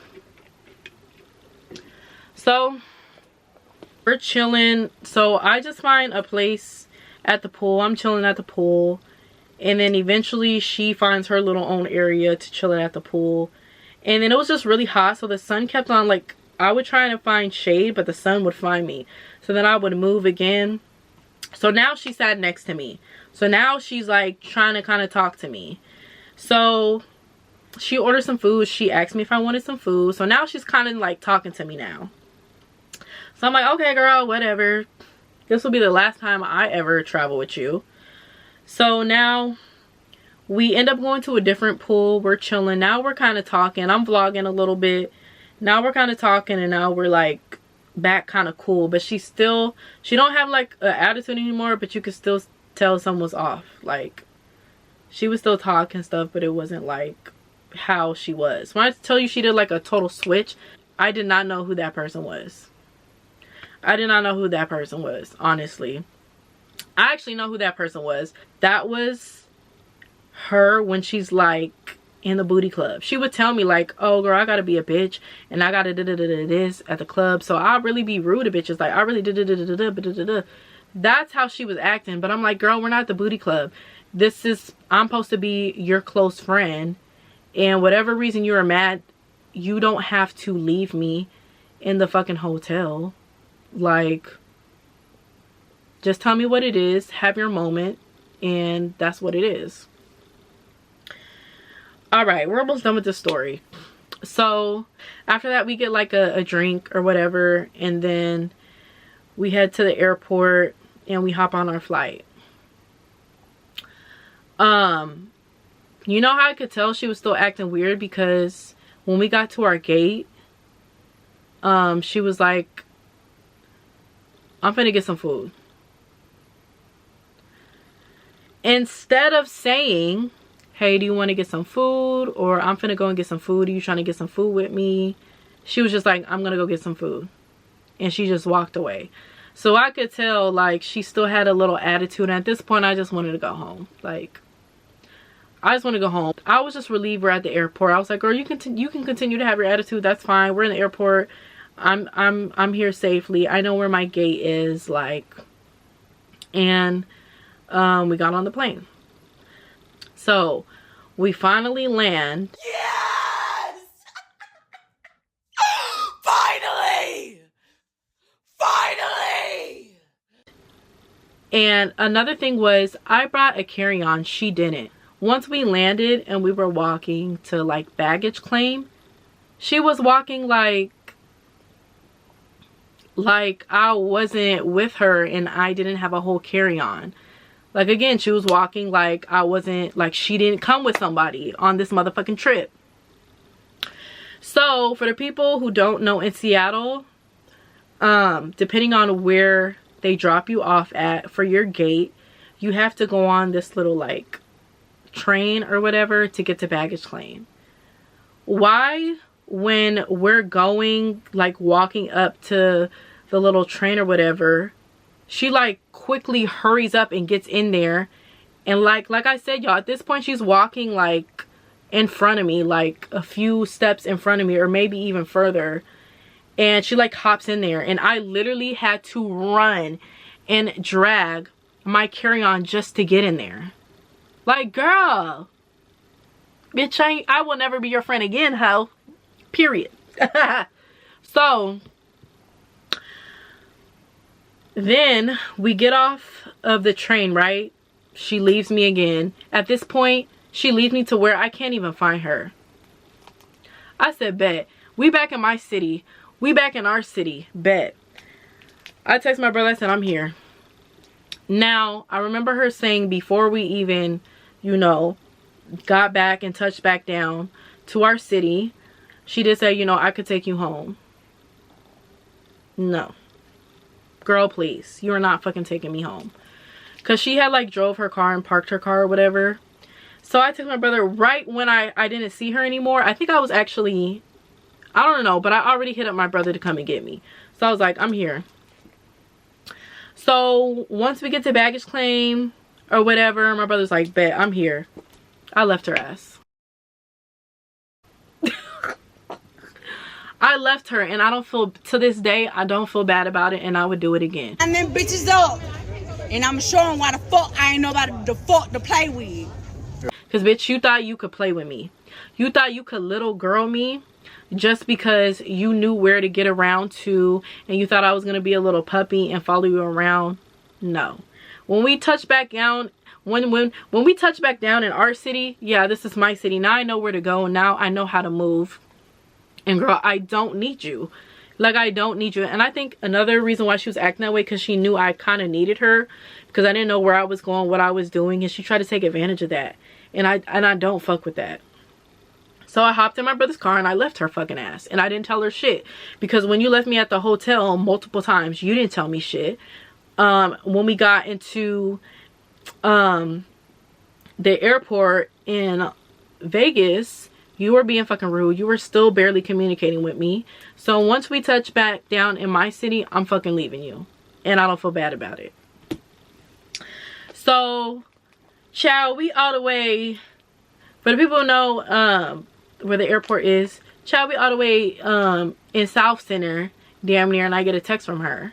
Speaker 1: So we're chilling. So I just find a place at the pool. I'm chilling at the pool, and then eventually she finds her little own area to chill at the pool. And then it was just really hot, so the sun kept on, like, I would try to find shade, but the sun would find me. So then I would move again. So now she sat next to me. So now she's like trying to kind of talk to me. So she ordered some food. She asked me if I wanted some food. So now she's kind of like talking to me now. So I'm like, okay, girl, whatever. This will be the last time I ever travel with you. So now we end up going to a different pool. We're chilling. Now we're kind of talking. I'm vlogging a little bit. Now we're kind of talking, and now we're like back kind of cool. But she don't have like an attitude anymore, but you could still tell something was off. Like, she was still talking stuff, but it wasn't like how she was. When I tell you she did like a total switch, I did not know who that person was. I did not know who that person was, honestly. I actually know who that person was. That was her when she's like in the booty club. She would tell me like, oh girl, I gotta be a bitch, and I gotta this at the club, so I'll really be rude to bitches. Like, I really That's how she was acting. But I'm like, girl, we're not at the booty club. I'm supposed to be your close friend, and whatever reason you are mad, you don't have to leave me in the fucking hotel. Like, just tell me what it is, have your moment, and that's what it is. Alright, we're almost done with the story. So after that, we get like a drink or whatever, and then we head to the airport and we hop on our flight. You know how I could tell she was still acting weird? Because when we got to our gate, she was like, I'm finna get some food. Instead of saying, hey, do you want to get some food? Or I'm finna go and get some food. Are you trying to get some food with me? She was just like, I'm gonna go get some food. And she just walked away. So I could tell like she still had a little attitude. And at this point, I just wanted to go home. Like, I just want to go home. I was just relieved we're at the airport. I was like, girl, you can continue to have your attitude. That's fine. We're in the airport. I'm here safely. I know where my gate is. Like, and we got on the plane. So we finally land.
Speaker 4: Yes! Finally!
Speaker 1: And another thing was, I brought a carry-on. She didn't. once we landed and we were walking to like baggage claim, she was walking like I wasn't with her and I didn't have a whole carry-on. Like, again, she was walking like I wasn't, like she didn't come with somebody on this motherfucking trip. So for the people who don't know, in Seattle, depending on where they drop you off at for your gate, you have to go on this little like train or whatever to get to baggage claim. Why, when we're going, like walking up to the little train or whatever, she like quickly hurries up and gets in there, and like I said, y'all, at this point she's walking like in front of me, like a few steps in front of me, or maybe even further, and she like hops in there, and I literally had to run and drag my carry-on just to get in there. Like, girl, bitch, I will never be your friend again, ho. Period. So then we get off of the train, right? She leaves me again. At this point, she leaves me to where I can't even find her. I said, bet. We back in my city. We back in our city. Bet. I text my brother, I said, I'm here. Now, I remember her saying before we even, you know, got back and touched back down to our city, she did say, you know, I could take you home. No. Girl, please. You are not fucking taking me home. Because she had like drove her car and parked her car or whatever. So I took my brother right when I didn't see her anymore. I think I was actually, I don't know, but I already hit up my brother to come and get me. So I was like, I'm here. So once we get to baggage claim or whatever, my brother's like, bet, I'm here. I left her ass. I left her, and I don't feel, to this day, I don't feel bad about it, and I would do it again.
Speaker 5: And them bitches up. And I'm showing why the fuck I ain't nobody the fuck to play with.
Speaker 1: Because, bitch, you thought you could play with me. You thought you could little girl me just because you knew where to get around to, and you thought I was going to be a little puppy and follow you around. No. When we touch back down, when we touch back down in our city, yeah, this is my city. Now I know where to go. Now I know how to move. And girl, I don't need you. Like, I don't need you. And I think another reason why she was acting that way, because she knew I kind of needed her, because I didn't know where I was going, what I was doing, and she tried to take advantage of that. And I don't fuck with that. So I hopped in my brother's car and I left her fucking ass. And I didn't tell her shit, because when you left me at the hotel multiple times, you didn't tell me shit. When we got into the airport in Vegas, you were being fucking rude. You were still barely communicating with me. So once we touch back down in my city, I'm fucking leaving you. And I don't feel bad about it. So, child, we all the way, for the people who know where the airport is, child, we all the way in South Center, damn near, and I get a text from her.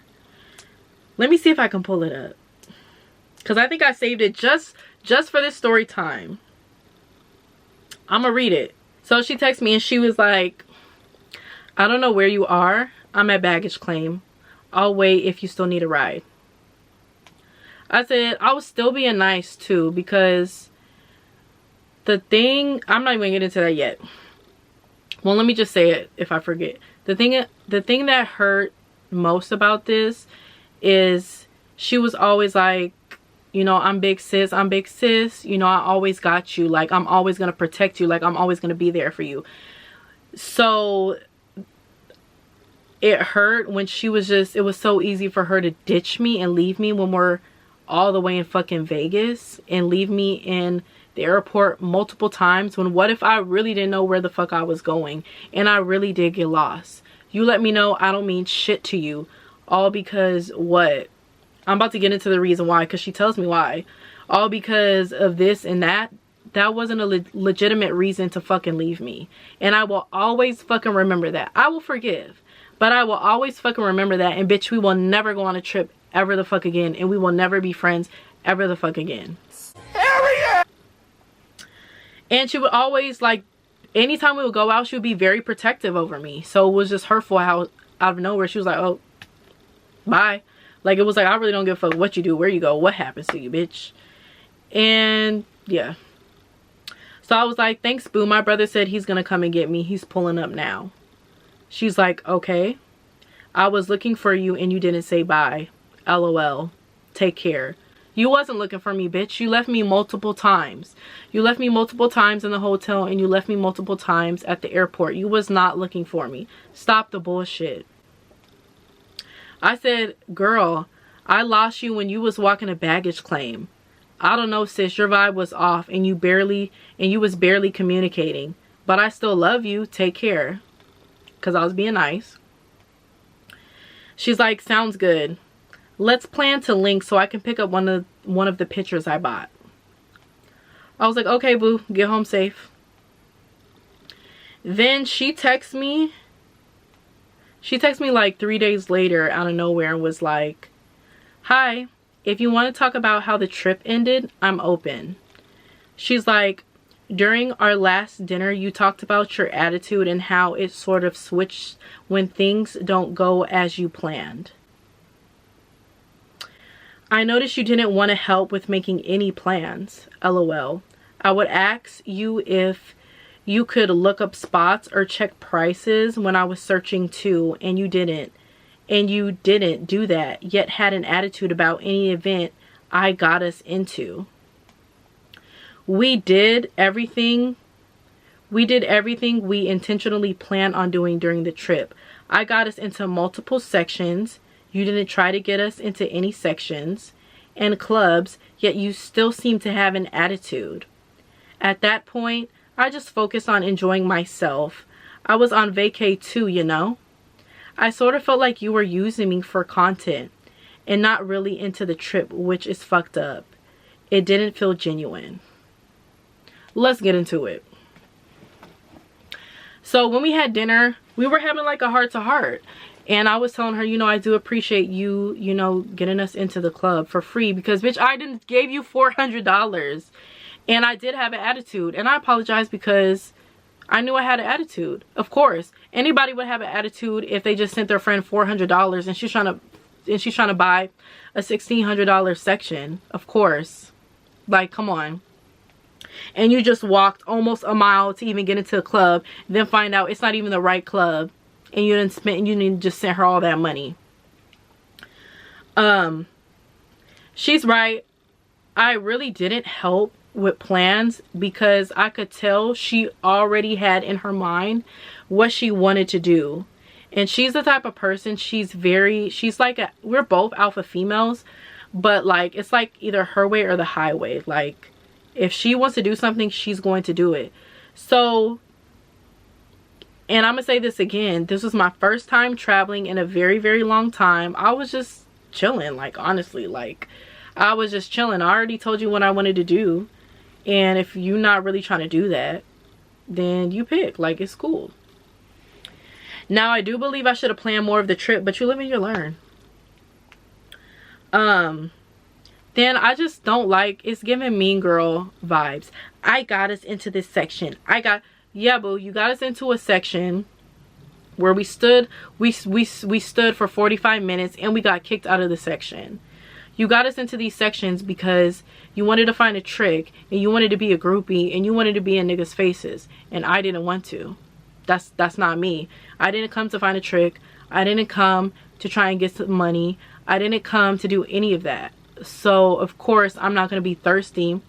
Speaker 1: Let me see if I can pull it up. Because I think I saved it just for this story time. I'm going to read it. So she texted me and she was like, I don't know where you are. I'm at baggage claim. I'll wait if you still need a ride. I said, I was still being nice too, because the thing, I'm not even getting into that yet. Well, let me just say it if I forget. The thing that hurt most about this is she was always like, you know, I'm big sis, I'm big sis. You know, I always got you. Like, I'm always going to protect you. Like, I'm always going to be there for you. So it hurt when she was just, it was so easy for her to ditch me and leave me when we're all the way in fucking Vegas, and leave me in the airport multiple times, when what if I really didn't know where the fuck I was going and I really did get lost? You let me know I don't mean shit to you, all because what? I'm about to get into the reason why, because she tells me why. All because of this and that. That wasn't a legitimate reason to fucking leave me. And I will always fucking remember that. I will forgive, but I will always fucking remember that. And bitch, we will never go on a trip ever the fuck again. And we will never be friends ever the fuck again. And she would always, like, anytime we would go out, she would be very protective over me. So it was just hurtful how out of nowhere she was like, oh, bye. Like, it was like, I really don't give a fuck what you do, where you go, what happens to you, bitch. And yeah, So I was like, thanks, boo. My brother said he's gonna come and get me. He's pulling up now. She's like, okay. I was looking for you and you didn't say bye. LOL. Take care. You wasn't looking for me, bitch. You left me multiple times. You left me multiple times in the hotel and you left me multiple times at the airport. You was not looking for me. Stop the bullshit. I said, girl, I lost you when you was walking a baggage claim. I don't know, sis. Your vibe was off and you was barely communicating. But I still love you. Take care. Because I was being nice. She's like, sounds good. Let's plan to link so I can pick up one of the pictures I bought. I was like, okay, boo, get home safe. Then she texted me. She texted me like 3 days later out of nowhere and was like, hi, if you want to talk about how the trip ended, I'm open. She's like, during our last dinner, you talked about your attitude and how it sort of switched when things don't go as you planned. I noticed you didn't want to help with making any plans. LOL. I would ask you if you could look up spots or check prices when I was searching too, and you didn't. And you didn't do that, yet had an attitude about any event I got us into. We did everything we intentionally planned on doing during the trip. I got us into multiple sections. You didn't try to get us into any sections and clubs, yet you still seem to have an attitude. At that point, I just focused on enjoying myself. I was on vacay too, you know. I sort of felt like you were using me for content and not really into the trip, which is fucked up. It didn't feel genuine. Let's get into it. So when we had dinner, we were having like a heart-to-heart. And I was telling her, you know, I do appreciate you, you know, getting us into the club for free. Because, bitch, I didn't gave you $400. And I did have an attitude. And I apologize because I knew I had an attitude. Of course. Anybody would have an attitude if they just sent their friend $400 and she's trying to buy a $1,600 section. Of course. Like, come on. And you just walked almost a mile to even get into a club. Then find out it's not even the right club. And you didn't just send her all that money. She's right. I really didn't help with plans because I could tell she already had in her mind what she wanted to do. And she's the type of person, she's like we're both alpha females, but like it's like either her way or the highway. Like if she wants to do something, she's going to do it. So, and I'm gonna say this again, this was my first time traveling in a very, very long time. I was just chilling, like honestly, like I was just chilling. I already told you what I wanted to do. And if you're not really trying to do that, then you pick, like it's cool. Now I do believe I should have planned more of the trip, but you live and you learn. Then I just don't like, it's giving mean girl vibes. I got us into this section. Yeah, boo, you got us into a section where we stood for 45 minutes and we got kicked out of the section. You got us into these sections because you wanted to find a trick and you wanted to be a groupie and you wanted to be in niggas' faces, and I didn't want to. That's not me. I didn't come to find a trick. I didn't come to try and get some money. I didn't come to do any of that. So of course I'm not going to be thirsty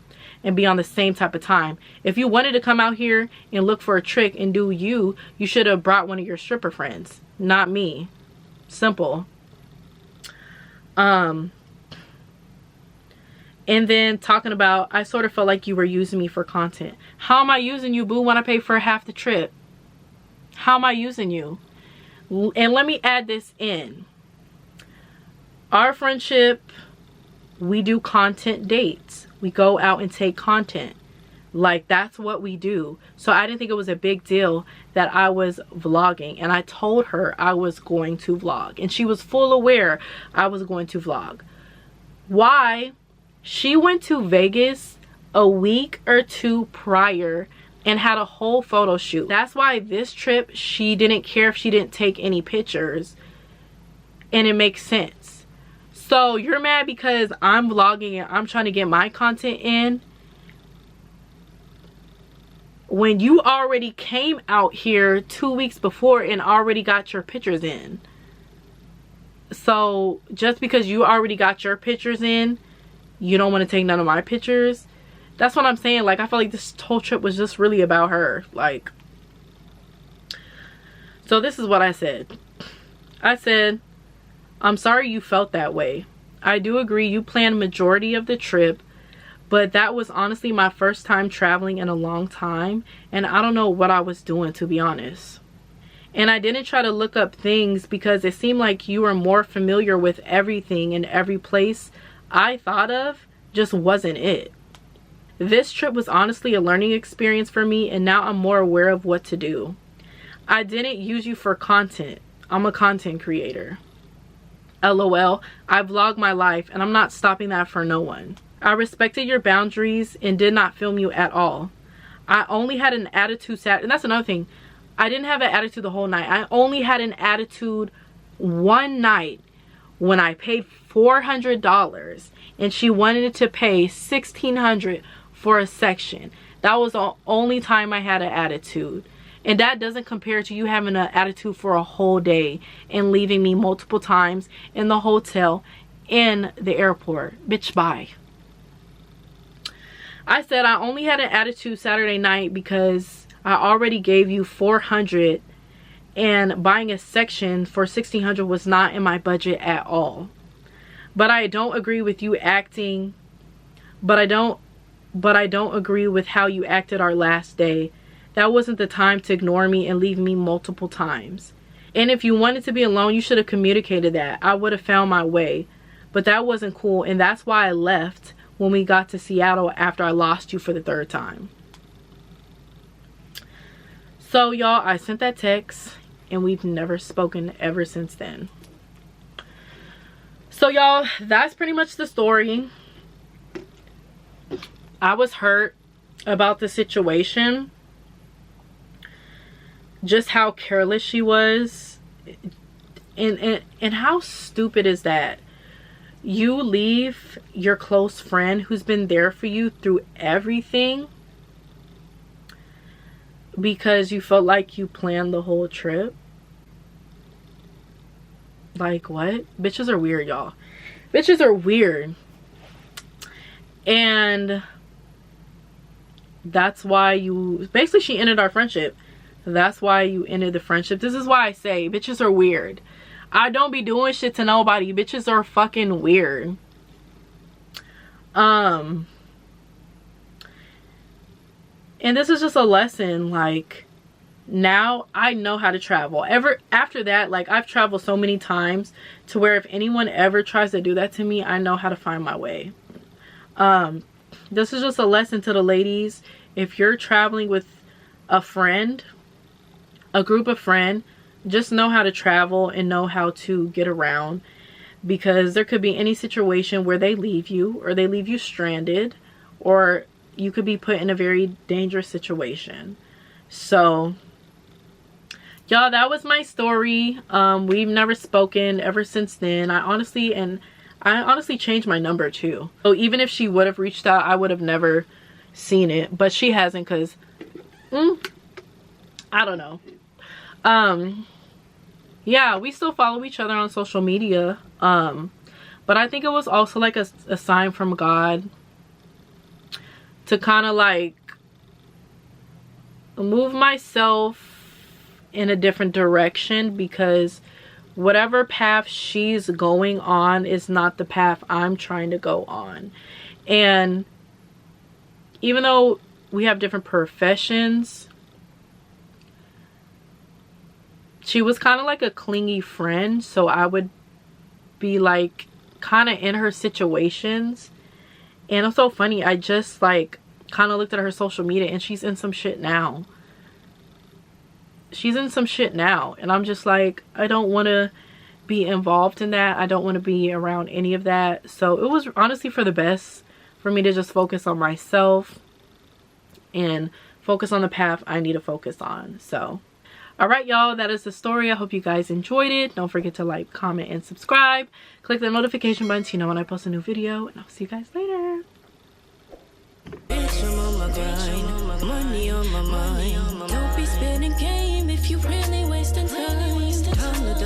Speaker 1: and be on the same type of time. If you wanted to come out here and look for a trick and do you should have brought one of your stripper friends, not me. Simple. And then talking about, I sort of felt like you were using me for content. How am I using you, boo, when I pay for half the trip? How am I using you? And let me add this in. Our friendship, we do content dates. We go out and take content. Like, that's what we do. So I didn't think it was a big deal that I was vlogging. And I told her I was going to vlog. And she was full aware I was going to vlog. Why? She went to Vegas a week or two prior and had a whole photo shoot. That's why this trip, she didn't care if she didn't take any pictures. And it makes sense. So you're mad because I'm vlogging and I'm trying to get my content in. when you already came out here 2 weeks before and already got your pictures in. So just because you already got your pictures in, you don't want to take none of my pictures? That's what I'm saying. Like, I feel like this whole trip was just really about her. Like, so this is what I said. I said, I'm sorry you felt that way. I do agree you planned majority of the trip, but that was honestly my first time traveling in a long time, and I don't know what I was doing, to be honest. And I didn't try to look up things because it seemed like you were more familiar with everything, and every place I thought of just wasn't it. This trip was honestly a learning experience for me, and now I'm more aware of what to do. I didn't use you for content. I'm a content creator. LOL, I vlog my life and I'm not stopping that for no one. I respected your boundaries and did not film you at all. I only had an attitude and that's another thing. I didn't have an attitude the whole night. I only had an attitude one night when I paid $400 and she wanted to pay $1,600 for a section. That was the only time I had an attitude. And that doesn't compare to you having an attitude for a whole day and leaving me multiple times in the hotel, in the airport. Bitch, bye. I said I only had an attitude Saturday night because I already gave you $400 and buying a section for $1,600 was not in my budget at all. But I don't agree with you acting, but I don't agree with how you acted our last day. That wasn't the time to ignore me and leave me multiple times. And if you wanted to be alone, you should have communicated that. I would have found my way. But that wasn't cool, and that's why I left when we got to Seattle after I lost you for the 3rd time. So y'all, I sent that text and we've never spoken ever since then. So y'all, that's pretty much the story. I was hurt about the situation. Just how careless she was. And how stupid is that? You leave your close friend who's been there for you through everything because you felt like you planned the whole trip. Like, what? Bitches are weird, y'all. Bitches are weird. And that's why you... Basically, she ended our friendship. That's why you ended the friendship. This is why I say bitches are weird. I don't be doing shit to nobody. Bitches are fucking weird. And this is just a lesson. Like, now I know how to travel. After that, like, I've traveled so many times to where if anyone ever tries to do that to me, I know how to find my way. This is just a lesson to the ladies. If you're traveling with a friend, a group of friends, just know how to travel and know how to get around, because there could be any situation where they leave you or they leave you stranded, or you could be put in a very dangerous situation. So y'all, that was my story. We've never spoken ever since then. I honestly changed my number too. So even if she would have reached out, I would have never seen it, but she hasn't, because I don't know. Yeah, we still follow each other on social media, but I think it was also like a sign from God to kind of like move myself in a different direction, because whatever path she's going on is not the path I'm trying to go on. And even though we have different professions, she was kind of like a clingy friend, so I would be like kind of in her situations. And it's so funny, I just like kind of looked at her social media and she's in some shit now. She's in some shit now, and I'm just like, I don't want to be involved in that. I don't want to be around any of that. So it was honestly for the best for me to just focus on myself and focus on the path I need to focus on. So alright y'all, that is the story. I hope you guys enjoyed it. Don't forget to like, comment, and subscribe. Click the notification button so you know when I post a new video, and I'll see you guys later.
Speaker 6: Money on my mind. Don't be spinning game if you really wasting time.